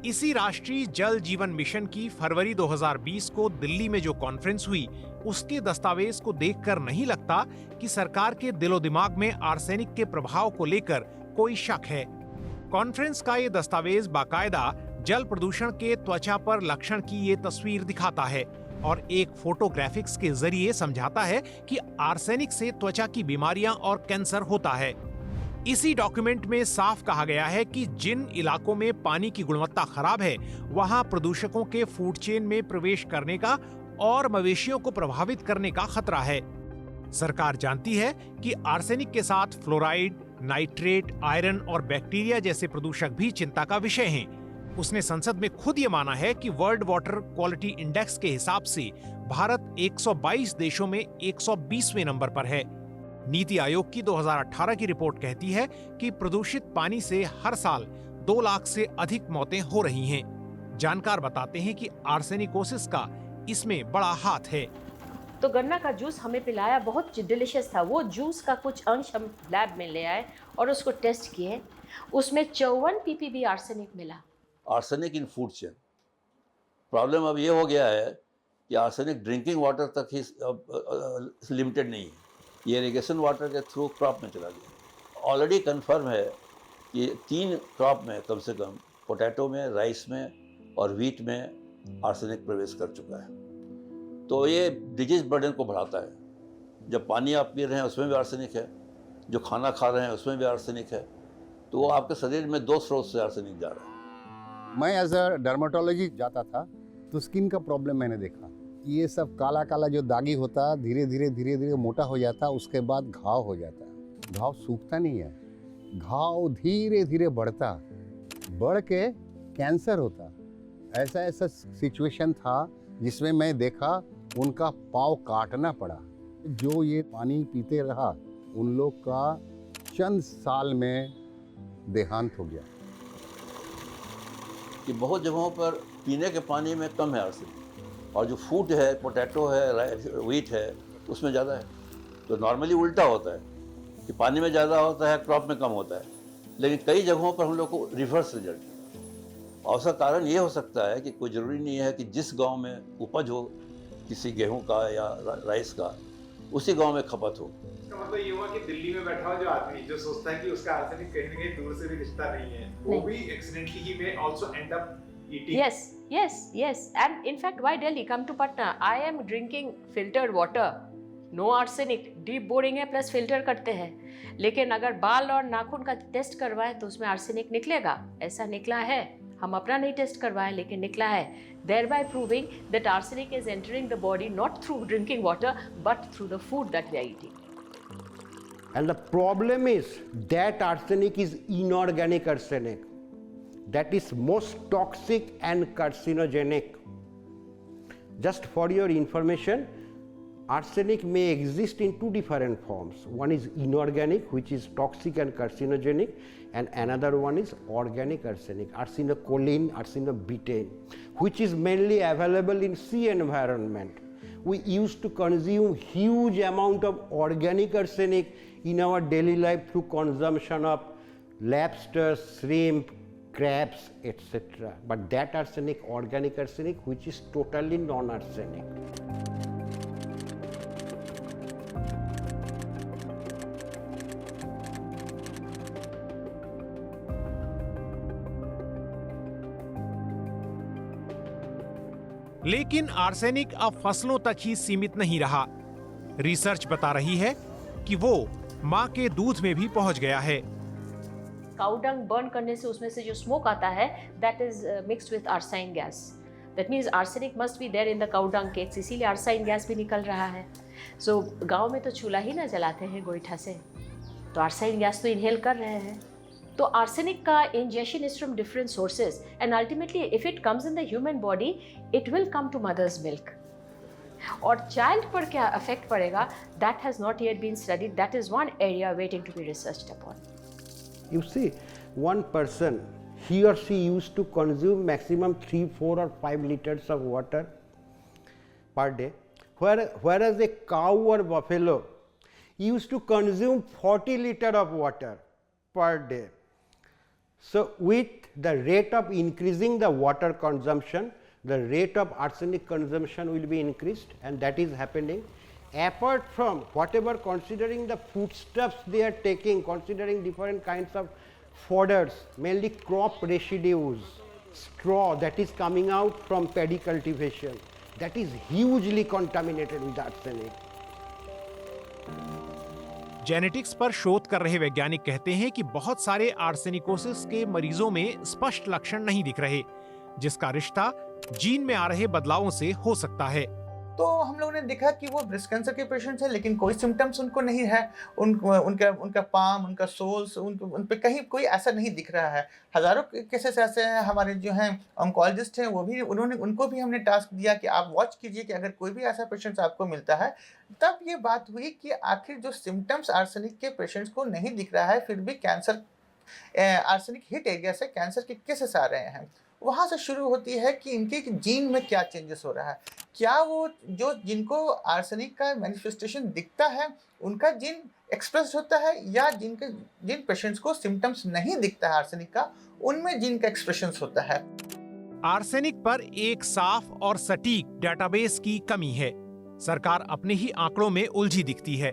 इसी राष्ट्रीय जल जीवन मिशन की फरवरी 2020 को दिल्ली में जो कॉन्फ्रेंस हुई, उसके दस्तावेज को देखकर नहीं लगता कि सरकार के दिलो दिमाग में आर्सेनिक के प्रभाव को लेकर कोई शक है। कॉन्फ्रेंस का ये दस्तावेज बाकायदा जल प्रदूषण के त्वचा पर लक्षण की ये तस्वीर दिखाता है और एक फोटोग्राफिक्स के जरिए समझाता है कि आर्सेनिक से त्वचा की बीमारियां और कैंसर होता है। इसी डॉक्यूमेंट में साफ कहा गया है कि जिन इलाकों में पानी की गुणवत्ता खराब है, वहां प्रदूषकों के फूड चेन में प्रवेश करने का और मवेशियों को प्रभावित करने का खतरा है। सरकार जानती है कि आर्सेनिक के साथ फ्लोराइड, नाइट्रेट, आयरन और बैक्टीरिया जैसे प्रदूषक भी चिंता का विषय हैं। उसने संसद में खुद ये माना है कि वर्ल्ड वाटर क्वालिटी इंडेक्स के हिसाब से भारत 122 देशों में 120वें नंबर पर है। नीति आयोग की 2018 की रिपोर्ट कहती है कि प्रदूषित पानी से हर साल 2 लाख से अधिक मौतें हो रही हैं। जानकार बताते हैं कि आर्सेनिकोसिस का इसमें बड़ा हाथ है। तो गन्ना का जूस हमें पिलाया, बहुत डिलिशियस था। वो जूस का कुछ अंश हम लैब में ले आए और उसको टेस्ट किए, उसमें 54 ppb आर्सेनिक मिला। आर्सेनिक इन फूड चेन। प्रॉब्लम अब ये हो गया है कि आर्सेनिक ड्रिंकिंग वाटर तक ही लिमिटेड नहीं है, ये इरिगेशन वाटर के थ्रू क्रॉप में चला गया। ऑलरेडी कंफर्म है कि 3 क्रॉप में कम से कम, पोटैटो में, राइस में और व्हीट में आर्सेनिक प्रवेश कर चुका है। तो ये डिजीज बर्डन को बढ़ाता है। जब पानी आप पी रहे हैं उसमें भी आर्सेनिक है, जो खाना खा रहे हैं उसमें भी आर्सेनिक है, तो वो आपके शरीर में 2 स्रोत से आर्सेनिक जा रहा है। मैं एज अ डर्माटोलॉजी जाता था तो स्किन का प्रॉब्लम मैंने देखा। ये सब काला काला जो दागी होता धीरे धीरे मोटा हो जाता, उसके बाद घाव हो जाता। घाव सूखता नहीं है, घाव धीरे धीरे बढ़ के कैंसर होता। ऐसा सिचुएशन था जिसमें मैं देखा उनका पाँव काटना पड़ा। जो ये पानी पीते रहा उन लोग का चंद साल में देहांत हो गया। कि बहुत जगहों पर पीने के पानी में कम है आर्सेनिक, और जो फूड है, पोटैटो है, व्हीट है, उसमें ज़्यादा है। तो नॉर्मली उल्टा होता है कि पानी में ज़्यादा होता है, क्रॉप में कम होता है, लेकिन कई जगहों पर हम लोग को रिवर्स रिजल्ट है। और उसका कारण ये हो सकता है कि कोई ज़रूरी नहीं है कि जिस गांव में उपज हो किसी गेहूं का या राइस का, उसी गांव में खपत हो। इसका मतलब ये हुआ कि दिल्ली में बैठा हुआ जो आदमी जो सोचता है कि उसका आर्सेनिक कहीं न कहीं दूर से भी रिश्ता नहीं है, वो भी accidentally he may also end up eating. Yes. And in fact, why Delhi? Come to Patna. I am drinking filtered water. No arsenic. Deep boring है plus filter करते हैं। लेकिन अगर बाल और नाखून का टेस्ट करवाएं तो उसमें आर्सेनिक निकलेगा। ऐसा निकला है। हम अपना नहीं टेस्ट करवाएं लेकिन निकला है। Thereby proving that arsenic is entering the body not through drinking water but through the food that we are eating. And the problem is that arsenic is inorganic arsenic. That is most toxic and carcinogenic. Just for your information, arsenic may exist in 2 different forms. One is inorganic, which is toxic and carcinogenic, and another one is organic arsenic, arsenocholine, arsenobutane, which is mainly available in sea environment. We used to consume huge amount of organic arsenic in our daily life through consumption of lobsters, shrimp, crabs, etc. But that arsenic, organic arsenic, which is totally non-arsenic. लेकिन arsenic अब फसलों तक ही सीमित नहीं रहा। Research बता रही है कि वो मां के दूध में भी पहुंच गया है। काउ डंग बर्न करने से उसमें से जो स्मोक आता है that is mixed with arsine gas. That means arsenic must be there in the cow dung cakes, इसीलिए arsine gas भी निकल रहा है। So गांव में तो चूल्हा ही ना जलाते हैं गोईठा से, तो arsine gas तो इनहेल कर रहे हैं। तो arsenic का ingestion is from different sources and ultimately if it comes in the human body it will come to mother's milk. और child पर क्या effect पड़ेगा that has not yet been studied. That is one area waiting to be researched upon. You see, one person, he or she used to consume maximum 3, 4 or 5 liters of water per day, whereas a cow or buffalo used to consume 40 liters of water per day. So with the rate of increasing the water consumption, the rate of arsenic consumption will be increased, and that is happening. Apart from whatever, considering the foodstuffs they are taking, considering different kinds of fodders, mainly crop residues, straw that is coming out from paddy cultivation, that is hugely contaminated with arsenic. Genetics पर शोध कर रहे वैज्ञानिक कहते हैं कि बहुत सारे आर्सेनिकोसिस के मरीजों में स्पष्ट लक्षण नहीं दिख रहे, जिसका रिश्ता जीन में आ रहे बदलावों से हो सकता है। तो हम लोगों ने देखा कि वो ब्रेस्ट कैंसर के पेशेंट्स हैं लेकिन कोई सिम्टम्स उनको नहीं है, उनका पाम, उनका सोल्स, उन पे कहीं कोई ऐसा नहीं दिख रहा है। हज़ारों केसेस ऐसे हैं। हमारे जो हैं ऑन्कोलॉजिस्ट हैं वो भी उनको भी हमने टास्क दिया कि आप वॉच कीजिए कि अगर कोई भी ऐसा पेशेंट्स आपको मिलता है, तब ये बात हुई कि आखिर जो सिम्टम्स आर्सेनिक के पेशेंट्स को नहीं दिख रहा है, फिर भी कैंसर आर्सेनिक हिट एरिया से कैंसर के केसेस आ रहे हैं। वहाँ से शुरू होती है कि इनके जीन में क्या चेंजेस हो रहा है, क्या वो जो जिनको आर्सेनिक का मैनिफेस्टेशन दिखता है उनका जीन एक्सप्रेस होता है, या जिन पेशेंट्स को सिम्टम्स नहीं दिखता है आर्सेनिक का, उनमें जीन का एक्सप्रेशन होता है। आर्सेनिक पर एक साफ और सटीक डेटाबेस की कमी है। सरकार अपने ही आंकड़ों में उलझी दिखती है।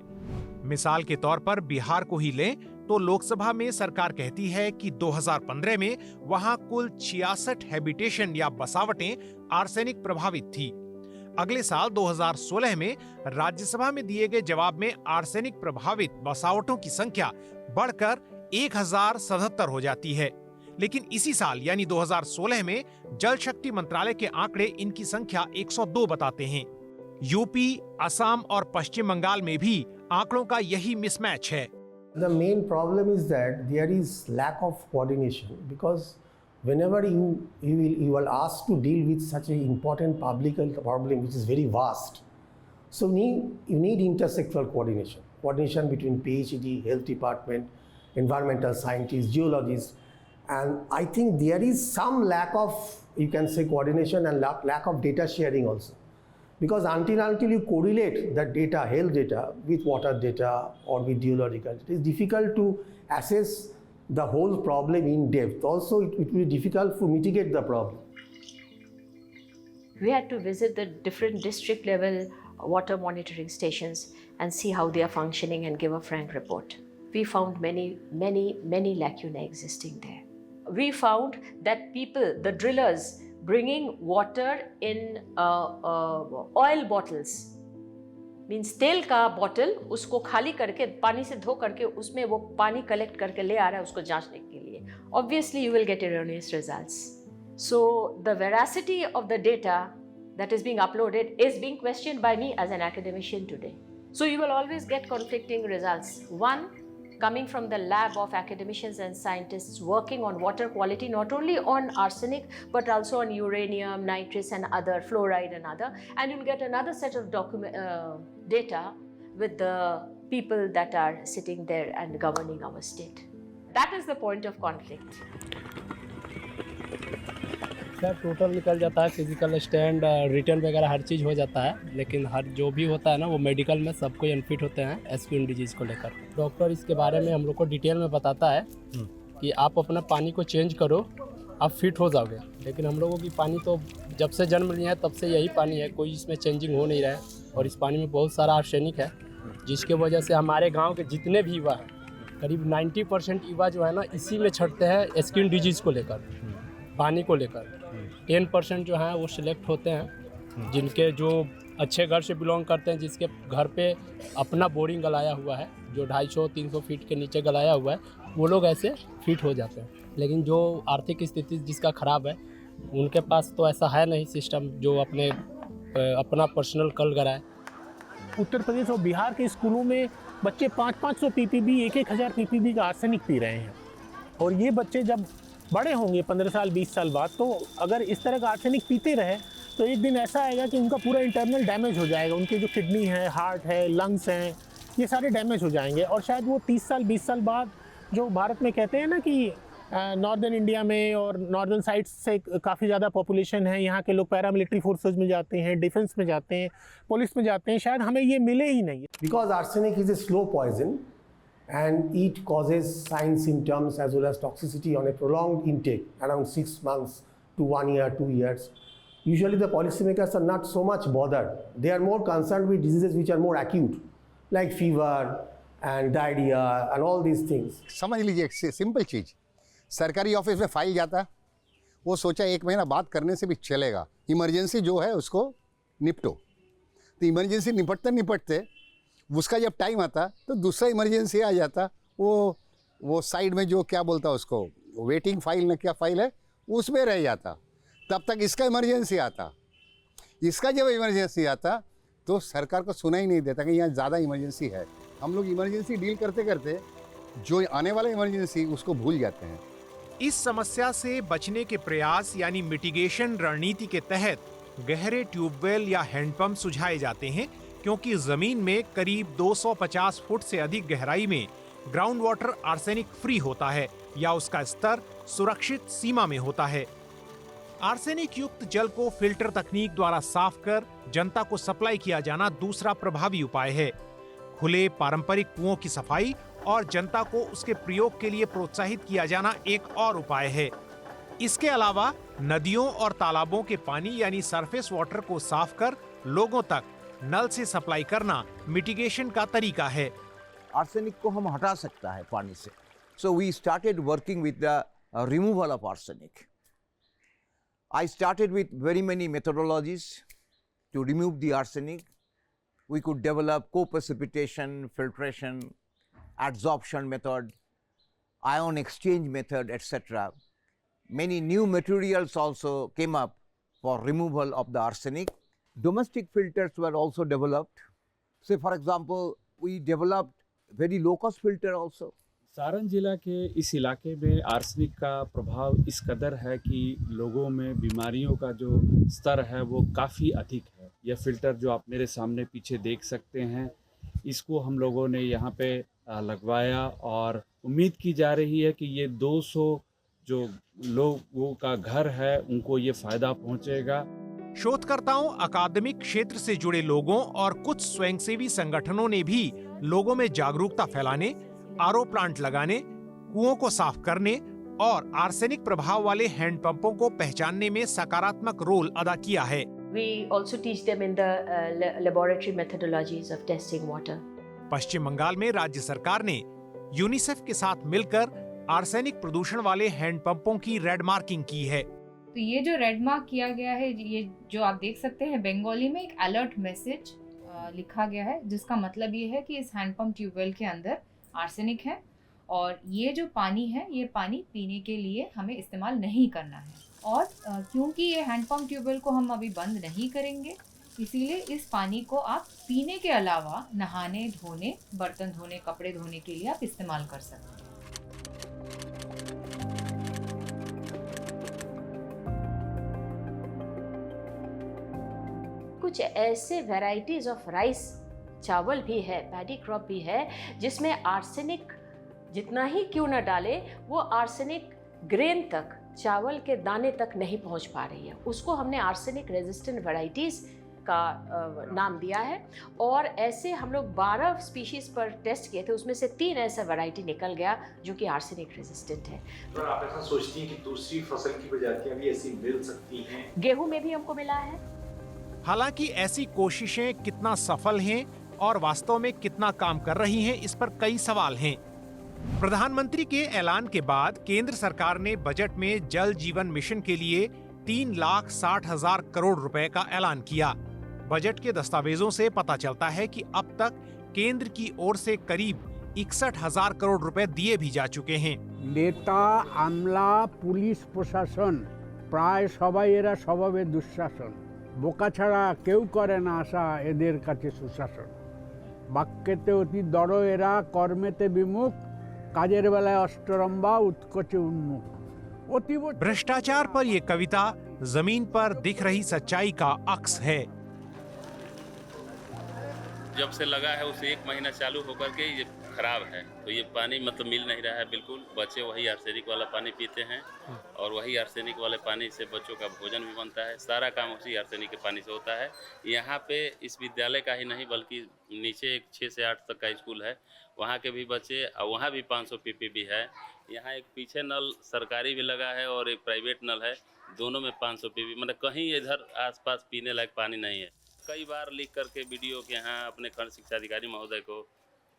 मिसाल के तौर पर बिहार को ही लें तो लोकसभा में सरकार कहती है कि 2015 में वहां कुल 66 हैबिटेशन या बसावटें आर्सेनिक प्रभावित थी। अगले साल 2016 में राज्यसभा में दिए गए जवाब में आर्सेनिक प्रभावित बसावटों की संख्या बढ़कर 1077 हो जाती है। लेकिन इसी साल यानी 2016 में जल शक्ति मंत्रालय के आंकड़े इनकी संख्या 102 बताते हैं। यूपी, असम और पश्चिम बंगाल में भी आंकड़ों का यही मिसमैच है। The main problem is that there is lack of coordination, because whenever you are asked to deal with such an important public health problem which is very vast, so you need intersectoral coordination between PhD, health department, environmental scientists, geologists, and I think there is some lack of, you can say, coordination and lack of data sharing also. Because until you correlate that data, health data, with water data or with geological, it is difficult to assess the whole problem in depth. Also, it will be difficult to mitigate the problem. We had to visit the different district level water monitoring stations and see how they are functioning and give a frank report. We found many lacunae existing there. We found that people, the drillers, bringing water in oil bottles, means तेल का bottle उसको खाली करके पानी से धो करके उसमें वो पानी कलेक्ट करके ले आ रहा है उसको जांचने के लिए. Obviously you will get erroneous results. So the veracity of the data that is being uploaded is being questioned by me as an academician today. So you will always get conflicting results. One, coming from the lab of academicians and scientists working on water quality, not only on arsenic, but also on uranium, nitrates and other, fluoride and other. And you'll get another set of data with the people that are sitting there and governing our state. That is the point of conflict. Sir total निकल जाता है, physical stand, return वगैरह हर चीज़ हो जाता है, लेकिन हर जो भी होता है ना वो मेडिकल में सब कोई अनफिट होते हैं एस्क्यून डिजीज़ को लेकर. डॉक्टर इसके बारे में हम लोग को डिटेल में बताता है कि आप अपना पानी को चेंज करो, आप फिट हो जाओगे. लेकिन हम लोगों की पानी तो जब से जन्म लिया है तब से यही पानी है, कोई इसमें चेंजिंग हो नहीं रहा है. और इस पानी में बहुत सारा आर्सेनिक है, जिसके वजह से हमारे गाँव के जितने भी युवा हैं, करीब 90% युवा जो है ना इसी में छटते हैं स्किन डिजीज़ को लेकर, पानी को लेकर. 10% जो हैं वो सिलेक्ट होते हैं जिनके जो अच्छे घर से बिलोंग करते हैं, जिसके घर पे अपना बोरिंग गलाया हुआ है, जो 250-300 फीट के नीचे गलाया हुआ है, वो लोग ऐसे फिट हो जाते हैं. लेकिन जो आर्थिक स्थिति जिसका ख़राब है उनके पास तो ऐसा है नहीं सिस्टम जो अपना पर्सनल कल गलाए. उत्तर प्रदेश और बिहार के स्कूलों में बच्चे 500-500 पीपीबी, 1,000 पीपीबी का आर्सेनिक पी रहे हैं. और ये बच्चे जब बड़े होंगे 15 साल 20 साल बाद, तो अगर इस तरह का आर्सेनिक पीते रहे तो एक दिन ऐसा आएगा कि उनका पूरा इंटरनल डैमेज हो जाएगा. उनके जो किडनी है, हार्ट है, लंग्स हैं, ये सारे डैमेज हो जाएंगे. और शायद वो 30 साल 20 साल बाद जो भारत में कहते हैं ना कि नॉर्दर्न इंडिया में और नॉर्दर्न साइड से काफ़ी ज़्यादा पॉपुलेशन है, यहाँ के लोग पैरामिलिट्री फोर्सेज में जाते हैं, डिफेंस में जाते हैं, पुलिस में जाते हैं, शायद हमें ये मिले ही नहीं. Because arsenic is a slow poison and it causes signs, symptoms as well as toxicity on a prolonged intake, around 6 months to 1 year, 2 years. Usually the policymakers are not so much bothered. They are more concerned with diseases which are more acute, like fever and diarrhea and all these things. समझ लीजिए एक simple चीज़, सरकारी office में file जाता, वो सोचा 1 महीना बात करने से भी चलेगा, इमरजेंसी जो है उसको निपटो. तो इमरजेंसी निपटते उसका जब टाइम आता तो दूसरा इमरजेंसी आ जाता. वो साइड में जो क्या बोलता है उसको, वेटिंग फाइल ना क्या फाइल है, उसमें रह जाता. तब तक इसका इमरजेंसी आता. इसका जब इमरजेंसी आता तो सरकार को सुना ही नहीं देता कि यहाँ ज़्यादा इमरजेंसी है. हम लोग इमरजेंसी डील करते करते जो आने वाला इमरजेंसी उसको भूल जाते हैं. इस समस्या से बचने के प्रयास यानी मिटिगेशन रणनीति के तहत गहरे ट्यूबवेल या हैंडपंप सुझाए जाते हैं, क्योंकि जमीन में करीब 250 फुट से अधिक गहराई में ग्राउंड वाटर आर्सेनिक फ्री होता है या उसका स्तर सुरक्षित सीमा में होता है. आर्सेनिक युक्त जल को फिल्टर तकनीक द्वारा साफ कर जनता को सप्लाई किया जाना दूसरा प्रभावी उपाय है. खुले पारंपरिक कुओं की सफाई और जनता को उसके प्रयोग के लिए प्रोत्साहित किया जाना एक और उपाय है. इसके अलावा नदियों और तालाबों के पानी यानी सरफेस वाटर को साफ कर लोगों तक नल से सप्लाई करना मिटिगेशन का तरीका है. आर्सेनिक को हम हटा सकता है पानी से. So we started working with the removal of arsenic. I started with very many methodologies to remove the arsenic. We could develop co-precipitation, filtration, adsorption method. ion exchange method, etc. Many new materials also came up for removal of the arsenic. Domestic filters were also developed. Say for example, we developed very low cost filter also. Saran जिला के इस इलाके में arsenic का प्रभाव इस कदर है कि लोगों में बीमारियों का जो स्तर है वो काफ़ी अधिक है। यह फिल्टर जो आप मेरे सामने पीछे देख सकते हैं, इसको हम लोगों ने यहाँ पे लगवाया और उम्मीद की जा रही है कि ये 200 जो लोगों का घर है उनको ये फ़ायदा पहुँचेगा। शोधकर्ताओं, अकादमिक क्षेत्र से जुड़े लोगों और कुछ स्वयंसेवी संगठनों ने भी लोगों में जागरूकता फैलाने, आरओ प्लांट लगाने, कुओं को साफ करने और आर्सेनिक प्रभाव वाले हैंडपंपों को पहचानने में सकारात्मक रोल अदा किया है। We also teach them in the laboratory methodologies of testing water. पश्चिम बंगाल में राज्य सरकार ने यूनिसेफ के साथ मिलकर आर्सेनिक प्रदूषण वाले हैंडपंपों की रेड मार्किंग की है। तो ये जो रेड मार्क किया गया है, ये जो आप देख सकते हैं, बंगाली में एक अलर्ट मैसेज लिखा गया है, जिसका मतलब ये है कि इस हैंडपंप ट्यूबवेल के अंदर आर्सेनिक है और ये जो पानी है, ये पानी पीने के लिए हमें इस्तेमाल नहीं करना है। और क्योंकि ये हैंडपंप ट्यूबवेल को हम अभी बंद नहीं करेंगे, इसीलिए इस पानी को आप पीने के अलावा नहाने, धोने, बर्तन धोने, कपड़े धोने के लिए आप इस्तेमाल कर सकते हैं। कुछ ऐसे वैरायटीज ऑफ राइस, चावल भी है, पैडी क्रॉप भी है, जिसमें आर्सेनिक जितना ही क्यों न डाले, वो आर्सेनिक ग्रेन तक, चावल के दाने तक नहीं पहुंच पा रही है। उसको हमने आर्सेनिक रेजिस्टेंट वैरायटीज़ का नाम दिया है और ऐसे हम लोग 12 स्पीशीज़ पर टेस्ट किए थे, उसमें से 3 ऐसा वैरायटी निकल गया जो कि आर्सेनिक रेजिस्टेंट है। तो आप ऐसा सोचती हैं कि दूसरी फसल की प्रजातियां भी ऐसी मिल सकती हैं? गेहूं में भी हमको मिला है। हालांकि ऐसी कोशिशें कितना सफल हैं और वास्तव में कितना काम कर रही हैं, इस पर कई सवाल हैं। प्रधानमंत्री के ऐलान के बाद केंद्र सरकार ने बजट में जल जीवन मिशन के लिए 3,60,000 करोड़ रुपए का ऐलान किया। बजट के दस्तावेजों से पता चलता है कि अब तक केंद्र की ओर से करीब 61,000 करोड़ रुपए दिए भी जा चुके हैं। नेता, আমলা, পুলিশ প্রশাসন প্রায় সবাই এরা স্বভাবে দুঃশাসন, বোকা ছাড়া কেউ করে না আশা এদের কাছে সুশাসন। বাক্যেতে অতি দড় এরা, কর্মেতে বিমুখ, কাজের বেলায় অষ্টরম্বা, উৎকোচে উন্মুখ। भ्रष्टाचार पर ये कविता जमीन पर दिख रही सच्चाई का अक्स है। जब से लगा है उसे 1 महीना चालू होकर के ये खराब है, तो ये पानी मतलब मिल नहीं रहा है बिल्कुल। बच्चे वही आर्सेनिक वाला पानी पीते हैं और वही आर्सेनिक वाले पानी से बच्चों का भोजन भी बनता है। सारा काम उसी आर्सेनिक के पानी से होता है। यहाँ पे इस विद्यालय का ही नहीं बल्कि नीचे एक 6 से 8 तक का स्कूल है, वहाँ के भी बच्चे, और वहाँ भी 500 पीपी भी है। यहाँ एक पीछे नल सरकारी भी लगा है और एक प्राइवेट नल है, दोनों में 500 पीपी, मतलब कहीं इधर आसपास पीने लायक पानी नहीं है। कई बार लिख करके वीडियो के यहाँ अपने खंड शिक्षा अधिकारी महोदय को,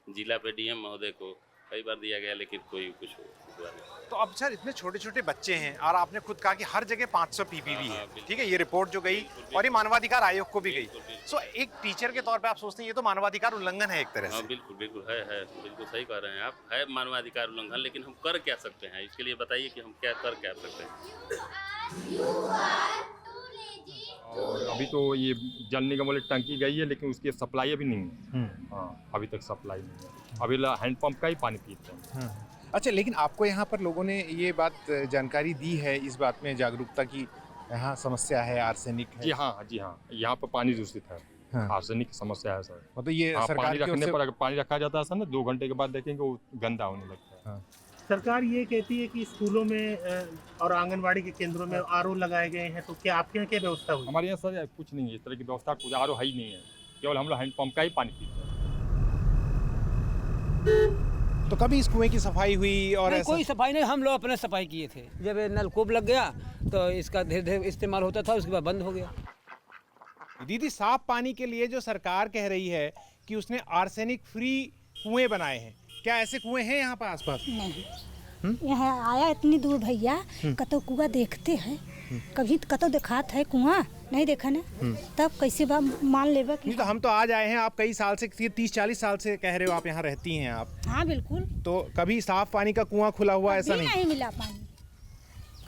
जिला पे डीएम महोदय को कई बार दिया गया, लेकिन कोई कुछ हुआ नहीं। तो अब सर इतने छोटे छोटे बच्चे हैं और आपने खुद कहा कि हर जगह 500 पीपीवी है, ठीक है, ये रिपोर्ट जो गई और ये मानवाधिकार आयोग को भी गई। सो एक टीचर के तौर पे आप सोचते हैं ये तो मानवाधिकार उल्लंघन है एक तरह से? बिल्कुल बिल्कुल है, बिल्कुल सही कह रहे हैं आप, है मानवाधिकार उल्लंघन, लेकिन हम कर क्या सकते हैं? इसके लिए बताइए कि हम क्या कर क्या सकते हैं। और अभी तो ये जल निगम वाली टंकी गई है, लेकिन उसकी सप्लाई अभी नहीं है। हाँ, अभी तक सप्लाई नहीं है, अभी हैंडपंप का ही पानी पीते हैं। अच्छा, लेकिन आपको यहाँ पर लोगों ने ये बात जानकारी दी है इस बात में जागरूकता की यहाँ समस्या है, आर्सेनिक है? जी हाँ, यहाँ पर पानी दूषित है। हाँ। आर्सेनिक की समस्या है सर। मतलब ये सरकार पानी रखने पर, अगर पानी रखा जाता है सर ना, 2 घंटे के बाद देखेंगे वो गंदा होने लगता है। सरकार ये कहती है कि स्कूलों में और आंगनवाड़ी के केंद्रों में आरओ लगाए गए हैं, तो क्या आपके यहाँ क्या व्यवस्था हुई? हमारे यहाँ सर कुछ नहीं है, इस तरह की व्यवस्था, कुछ आरओ है ही नहीं है, केवल हम लोग हैंडपंप का ही पानी पीते हैं। तो कभी इस कुएं की सफाई हुई? और नहीं, कोई सफाई नहीं, हम लोग अपने सफाई किए थे। जब नलकूप लग गया तो इसका धीरे धीरे इस्तेमाल होता था, उसके बाद बंद हो गया। दीदी, साफ पानी के लिए जो सरकार कह रही है कि उसने आर्सेनिक फ्री कुएं बनाए हैं, क्या ऐसे कुएं हैं यहाँ पर आसपास? नहीं, यहाँ आया इतनी दूर भैया, कतो कुआं देखते हैं, कभी कतो दिखात है कुआं, नहीं देखा ना, तब कैसे मान लेबा कि नहीं तो हम तो आज आए हैं, आप कई साल से 30-40 साल से कह रहे हो आप यहाँ रहती हैं आप। हाँ बिल्कुल। तो कभी साफ पानी का कुआं खुला हुआ ऐसा नहीं? नहीं मिला पानी,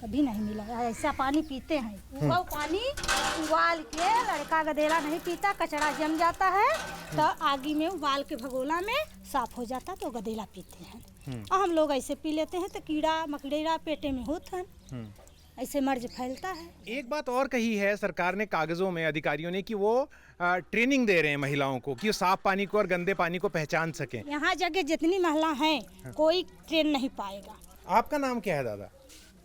कभी नहीं मिला। ऐसा पानी पीते हैं वो पानी उबाल के, लड़का गधेड़ा नहीं पीता, कचरा जम जाता है तो आगी में उबाल के भगोला में साफ हो जाता तो गधेड़ा पीते हैं। और हम लोग ऐसे पी लेते हैं तो कीड़ा मकड़ेरा पेटे में होता है, ऐसे मर्ज फैलता है। एक बात और कही है सरकार ने कागजों में, अधिकारियों ने, कि वो ट्रेनिंग दे रहे हैं महिलाओं को कि साफ पानी को और गंदे पानी को पहचान सकें। यहाँ जगह जितनी महिला हैं कोई ट्रेन नहीं पाएगा। आपका नाम क्या है दादा?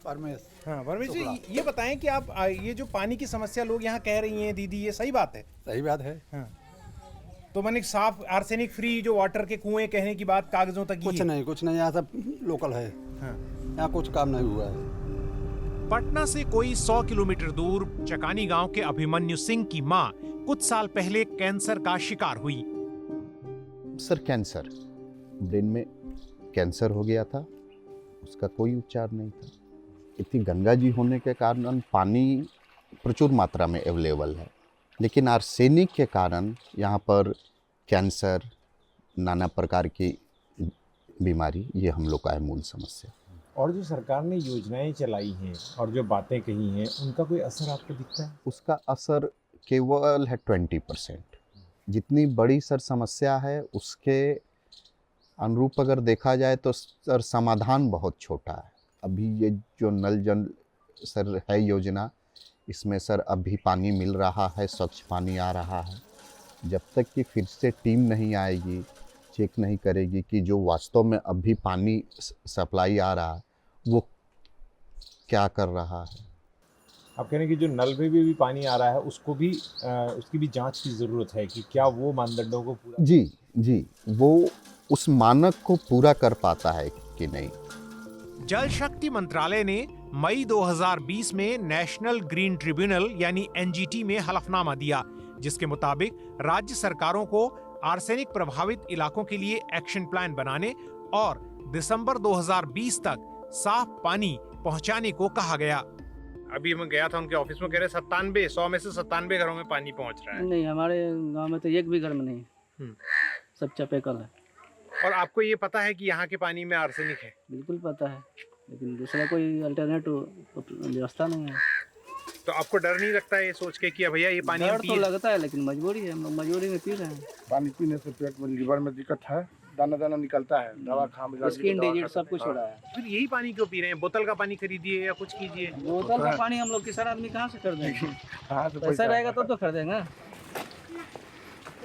परमेश। हाँ परमेश जी, ये बताएं कि आप ये जो पानी की समस्या लोग यहाँ कह रही हैं दीदी, ये सही बात है? सही बात है। हाँ। तो मैंने साफ आर्सेनिक फ्री जो वाटर के कुएं कहने की बात कागजों तक कुछ नहीं, यहाँ सब लोकल है। हाँ। यहाँ कुछ काम नहीं हुआ है। पटना से कोई 100 किलोमीटर दूर चकानी गांव के अभिमन्यु सिंह की मां कुछ साल पहले कैंसर का शिकार हुई। सर कैंसर, ब्रेन में कैंसर हो गया था, उसका कोई उपचार नहीं था। इतनी गंगा जी होने के कारण पानी प्रचुर मात्रा में अवेलेबल है, लेकिन आर्सेनिक के कारण यहाँ पर कैंसर, नाना प्रकार की बीमारी, ये हम लोग का है मूल समस्या। और जो सरकार ने योजनाएं चलाई हैं और जो बातें कही हैं, उनका कोई असर आपको दिखता है? उसका असर केवल है 20%। जितनी बड़ी सर समस्या है उसके अनुरूप अगर देखा जाए तो सर समाधान बहुत छोटा है। अभी ये जो नल जल सर है योजना, इसमें सर अभी पानी मिल रहा है, स्वच्छ पानी आ रहा है। जब तक कि फिर से टीम नहीं आएगी, चेक नहीं करेगी कि जो वास्तव में अभी पानी सप्लाई आ रहा है वो क्या कर रहा है। आप कह रहे हैं कि जो नल में भी पानी आ रहा है उसको भी उसकी भी जांच की ज़रूरत है कि क्या वो मानदंडों को पूरा जी वो उस मानक को पूरा कर पाता है कि नहीं। जल शक्ति मंत्रालय ने मई 2020 में नेशनल ग्रीन ट्रिब्यूनल यानी एनजीटी में हलफनामा दिया, जिसके मुताबिक राज्य सरकारों को आर्सेनिक प्रभावित इलाकों के लिए एक्शन प्लान बनाने और दिसंबर 2020 तक साफ पानी पहुंचाने को कहा गया। अभी मैं गया था उनके ऑफिस में, कह रहे 97, 100 में से 97 घरों में पानी पहुंच रहा है। नहीं, हमारे गांव में तो एक भी घर में नहीं है, सब चापेकल है। और आपको ये पता है कि यहाँ के पानी में आर्सेनिक है? बिल्कुल पता है, लेकिन दूसरा कोई अल्टरनेटिव व्यवस्था नहीं है। तो आपको डर नहीं लगता है ये सोच के कि भैया ये पानी हम डर तो लगता है, लेकिन मजबूरी है, हम लोग मजबूरी में पी रहे हैं। पानी पीने से पेट में, लीवर में दिक्कत है, दाना दाना निकलता है, दवा खा, स्किन डिजीज सब कुछ हो रहा है। फिर यही पानी क्यों पी रहे हैं? बोतल का पानी खरीदिए या कुछ कीजिए। बोतल का पानी हम लोग किसान आदमी कहाँ से खरीदेंगे? पैसा रहेगा तब तो खरीदेंगे।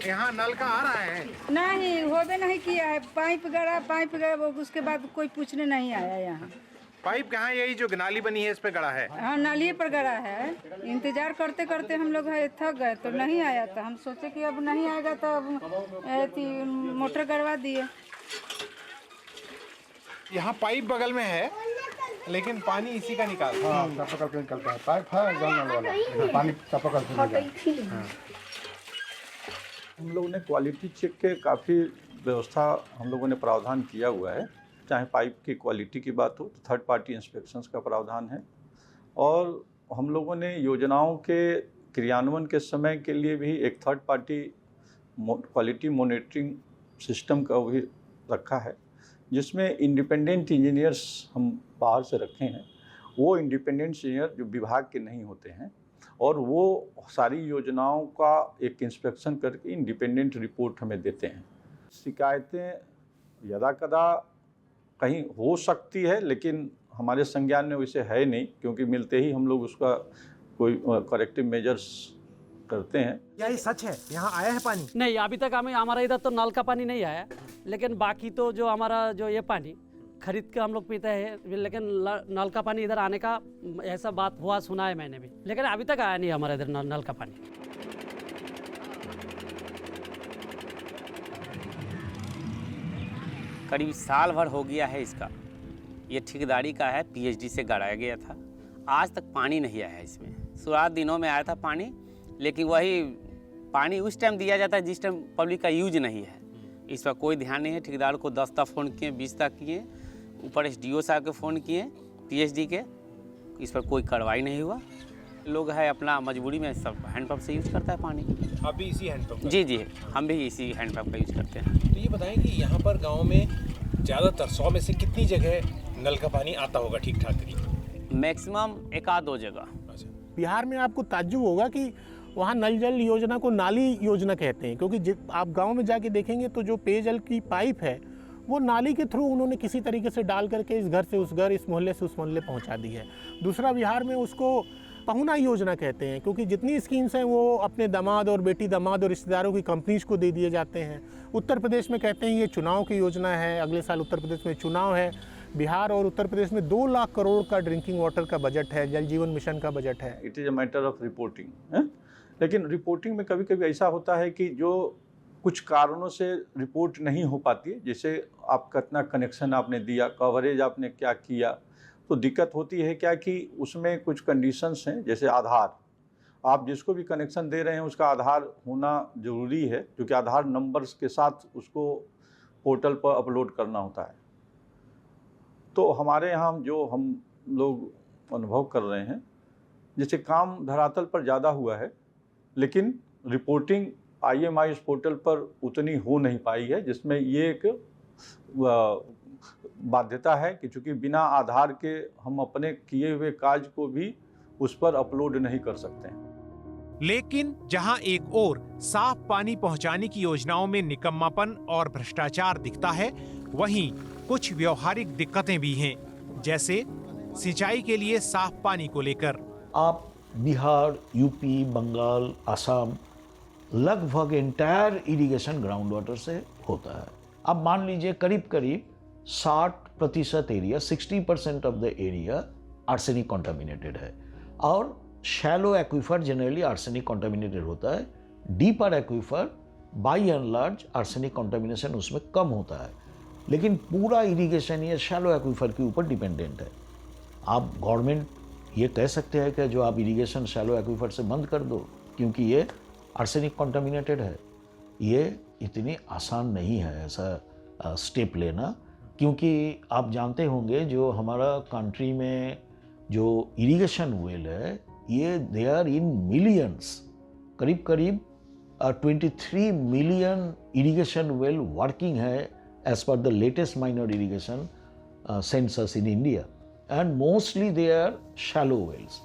यहाँ नल का आ रहा है? नहीं, होबे नहीं किया है। पाइप गड़ा वो, उसके बाद कोई पूछने नहीं आया यहाँ। पाइप कहाँ? यही जो नाली बनी है इस पे गड़ा है? हाँ, नाली पर गड़ा है। इंतजार करते करते हम लोग थक गए तो नहीं आया था। हम सोचे कि अब नहीं आएगा तो अब मोटर गड़वा दिए। यहाँ पाइप बगल में है लेकिन पानी इसी का निकालता है। चापाकल का निकलता है, पाइप है नल वाला, पानी चापाकल से निकलता है। हम लोगों ने क्वालिटी चेक के काफ़ी व्यवस्था हम लोगों ने प्रावधान किया हुआ है। चाहे पाइप की क्वालिटी की बात हो तो थर्ड पार्टी इंस्पेक्शंस का प्रावधान है, और हम लोगों ने योजनाओं के क्रियान्वयन के समय के लिए भी एक third party quality monitoring system का भी रखा है, जिसमें इंडिपेंडेंट इंजीनियर्स हम बाहर से रखे हैं। वो इंडिपेंडेंट इंजीनियर जो विभाग के नहीं होते हैं, और वो सारी योजनाओं का एक इंस्पेक्शन करके इंडिपेंडेंट रिपोर्ट हमें देते हैं। शिकायतें यदा कदा कहीं हो सकती है, लेकिन हमारे संज्ञान में वैसे है नहीं, क्योंकि मिलते ही हम लोग उसका कोई करेक्टिव मेजर्स करते हैं। क्या ये सच है यहाँ आया है पानी? नहीं, अभी तक हमारा इधर तो नल का पानी नहीं आया, लेकिन बाकी तो जो हमारा जो ये पानी खरीद के हम लोग पीते हैं, लेकिन नल का पानी इधर आने का ऐसा बात हुआ सुना है मैंने भी, लेकिन अभी तक आया नहीं हमारे इधर नल का पानी। करीब साल भर हो गया है इसका। ये ठेकेदारी का है, पीएचडी से गड़ाया गया था। आज तक पानी नहीं आया है इसमें। शुरुआत दिनों में आया था पानी, लेकिन वही पानी उस टाइम दिया जाता है जिस टाइम पब्लिक का यूज नहीं है। इस पर कोई ध्यान नहीं है। ठेकेदार को 10 तक फ़ोन किए, 20 तक किए, ऊपर एसडीओ साहब के फ़ोन किए, पीएचडी के, इस पर कोई कार्रवाई नहीं हुआ। लोग है अपना मजबूरी में सब हैंडपम्प से यूज करता है पानी। आप भी इसी हैंडपम्प? जी जी, हम भी इसी हैंडपम्प का यूज करते हैं। तो ये बताएं कि यहाँ पर गांव में ज़्यादातर 100 में से कितनी जगह नल का पानी आता होगा ठीक ठाक तरीके? मैक्सिमम 1-2 जगह। बिहार में आपको ताज्जुब होगा कि वहाँ नल जल योजना को नाली योजना कहते हैं, क्योंकि आप गांव में जाके देखेंगे तो जो पेयजल की पाइप है वो नाली के थ्रू उन्होंने किसी तरीके से डाल करके इस घर से उस घर, इस मोहल्ले से उस मोहल्ले पहुंचा दी है। दूसरा, बिहार में उसको पहुना योजना कहते हैं, क्योंकि जितनी स्कीम्स हैं वो अपने दामाद और बेटी दामाद और रिश्तेदारों की कंपनीज को दे दिए जाते हैं। उत्तर प्रदेश में कहते हैं ये चुनाव की योजना है, अगले साल उत्तर प्रदेश में चुनाव है। बिहार और उत्तर प्रदेश में 2 लाख करोड़ का ड्रिंकिंग वाटर का बजट है, जल जीवन मिशन का बजट है। It is a matter of reporting, लेकिन रिपोर्टिंग में कभी कभी ऐसा होता है कि जो कुछ कारणों से रिपोर्ट नहीं हो पाती है, जैसे आप कितना कनेक्शन आपने दिया, कवरेज आपने क्या किया, तो दिक्कत होती है क्या कि उसमें कुछ कंडीशंस हैं, जैसे आधार। आप जिसको भी कनेक्शन दे रहे हैं उसका आधार होना ज़रूरी है, क्योंकि आधार नंबर्स के साथ उसको पोर्टल पर अपलोड करना होता है। तो हमारे यहाँ हम लोग अनुभव कर रहे हैं, जैसे काम धरातल पर ज़्यादा हुआ है, लेकिन रिपोर्टिंग IMI इस पोर्टल पर उतनी हो नहीं पाई है, जिसमें ये एक बाध्यता है कि चूँकि बिना आधार के हम अपने किए हुए कार्य को भी उस पर अपलोड नहीं कर सकते हैं। लेकिन जहां एक ओर साफ पानी पहुंचाने की योजनाओं में निकम्मापन और भ्रष्टाचार दिखता है, वहीं कुछ व्यवहारिक दिक्कतें भी हैं, जैसे सिंचाई के लिए साफ पानी को लेकर। आप बिहार, यूपी, बंगाल, असम, लगभग एंटायर इरिगेशन ग्राउंड वाटर से होता है। अब मान लीजिए करीब करीब 60% area, 60% of the area arsenic contaminated है, और shallow aquifer generally arsenic contaminated होता है। Deeper aquifer by and large arsenic contamination उसमें कम होता है, लेकिन पूरा इरिगेशन ये शैलो एक्वीफर के ऊपर डिपेंडेंट है। आप गवर्नमेंट ये कह सकते हैं कि जो आप इरिगेशन शैलो एक्वीफर से बंद कर दो, क्योंकि ये आर्सेनिक कॉन्टामिनेटेड है। ये इतनी आसान नहीं है ऐसा स्टेप लेना, क्योंकि आप जानते होंगे जो हमारा कंट्री में जो इरिगेशन वेल है ये दे आर इन मिलियंस, करीब करीब 23 मिलियन इरिगेशन वेल वर्किंग है as per the latest minor irrigation census in India, and mostly they are shallow wells.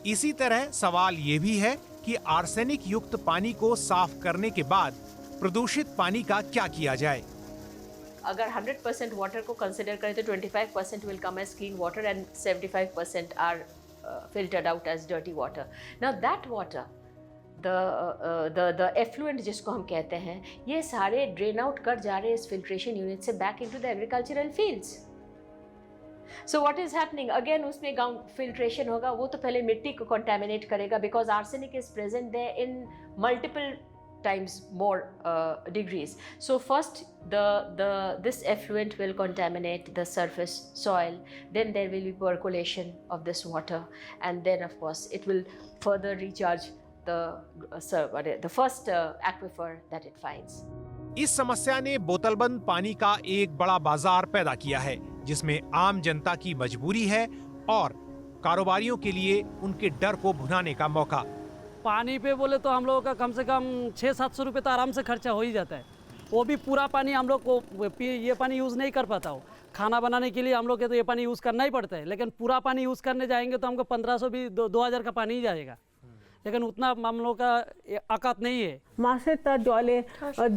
इसी तरह सवाल ये भी है कि आर्सेनिक युक्त पानी को साफ करने के बाद प्रदूषित पानी का क्या किया जाए। अगर 100% वाटर को कंसिडर करें तो 25% will come as clean water and 75% are filtered out as dirty water. Now that water, the effluent जिसको हम कहते हैं, ये सारे ड्रेन आउट कर जा रहे हैं इस फिल्ट्रेशन यूनिट से back into the agricultural fields. So what is happening, again उसमें ग्राउंड फिल्ट्रेशन होगा, वो तो पहले मिट्टी को कंटेमिनेट करेगा, because arsenic is present there in multiple times more degrees. So first this effluent will contaminate the surface soil, then there will be percolation of this water, and then of course it will further recharge the first aquifer that it finds. इस समस्या ने बोतलबंद पानी का एक बड़ा बाजार पैदा किया है, जिसमें आम जनता की मजबूरी है और कारोबारियों के लिए उनके डर को भुनाने का मौका। पानी पे बोले तो हम लोगों का कम से कम 600-700 रुपये तो आराम से खर्चा हो ही जाता है। वो भी पूरा पानी हम लोग को ये पानी यूज़ नहीं कर पाता हो। खाना बनाने के लिए हम लोग के तो ये पानी यूज़ करना ही पड़ता है, लेकिन पूरा पानी यूज़ करने जाएंगे तो हमको 1500 भी 2000 का पानी ही जाएगा, लेकिन उतना हम लोग का औकात नहीं है। मासे तो जले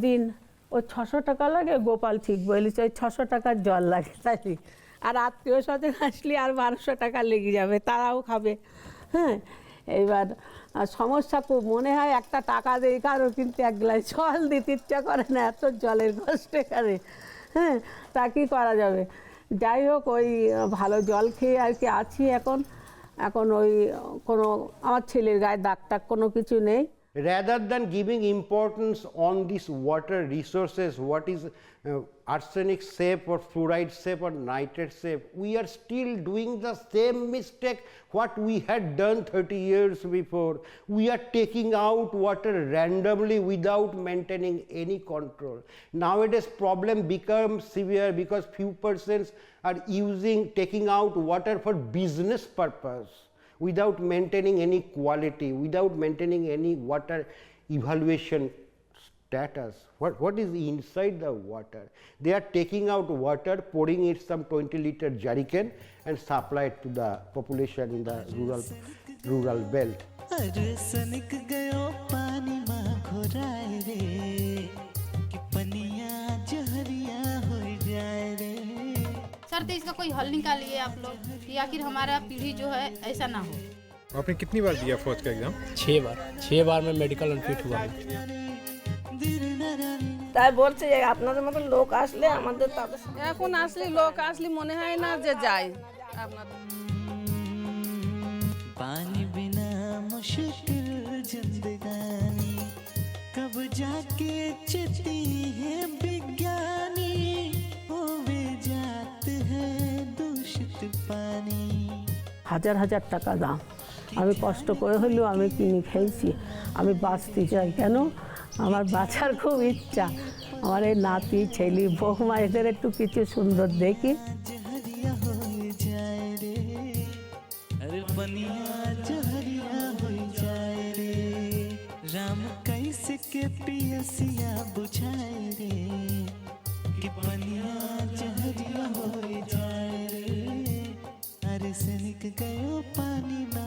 दिन ও 600 টাকা লাগে, গোপাল ঠিক বলেছে, 600 টাকার জল লাগে, তাই আর আত্মীয় স্বজন আসলে আর 1200 টাকা লেগে যাবে, তারাও খাবে। হ্যাঁ, এবার সমস্যা খুব মনে হয় একটা টাকা দেই কারো, কিন্তু এক গ্লাস জল দিতে ইচ্ছা করে না, এত জলের কষ্ট করে। হ্যাঁ, তা কি করা যাবে। যাই হোক, ওই ভালো জল খেয়ে আর কি আছি এখন। এখন ওই কোনো আমার ছেলের গায়ে দাগ টাগ কোনো কিছু নেই। Rather than giving importance on these water resources, what is arsenic safe or fluoride safe or nitrate safe, we are still doing the same mistake what we had done 30 years before. We are taking out water randomly without maintaining any control. Nowadays problem becomes severe because few persons are taking out water for business purpose. without maintaining any quality, without maintaining any water evaluation status. What is inside the water? They are taking out water, pouring it some 20-liter jerrycan and supply it to the population in the rural belt. Sir तो इसका कोई हल निकालिए आप लोग, या आखिर हमारा पीढ़ी जो है ऐसा ना हो। आपने कितनी बार दिया फौज का एग्जाम? 6 बार में मेडिकल अनफिट हुआ हूँ। তাই বলছে যে আপনাদের মতো লোক আসলে আমাদের তাদের এখন আসলে লোক আসলে মনে হয় না যে যায় আপনার पानी बिना मुश्किल जिंदगानी कब जाके चलती है विज्ञानी होवे जाते हैं दूषित पानी। হাজার হাজার টাকা দাম, আমি কষ্ট করে হলেও আমি কিনে খেয়েছি। আমি বাঁচতে চাই, কেন আমার বাঁচার খুব ইচ্ছা। আমার এই নাতি ছেলে বৌমা এদের একটু কিছু সুন্দর দেখি। अरे बनिया जहरिया हो जाए रे, राम कैसे के पियसिया बुझाए रे, कि बनिया जहरिया हो जाए रे, अरे सनिक गयो पानी ना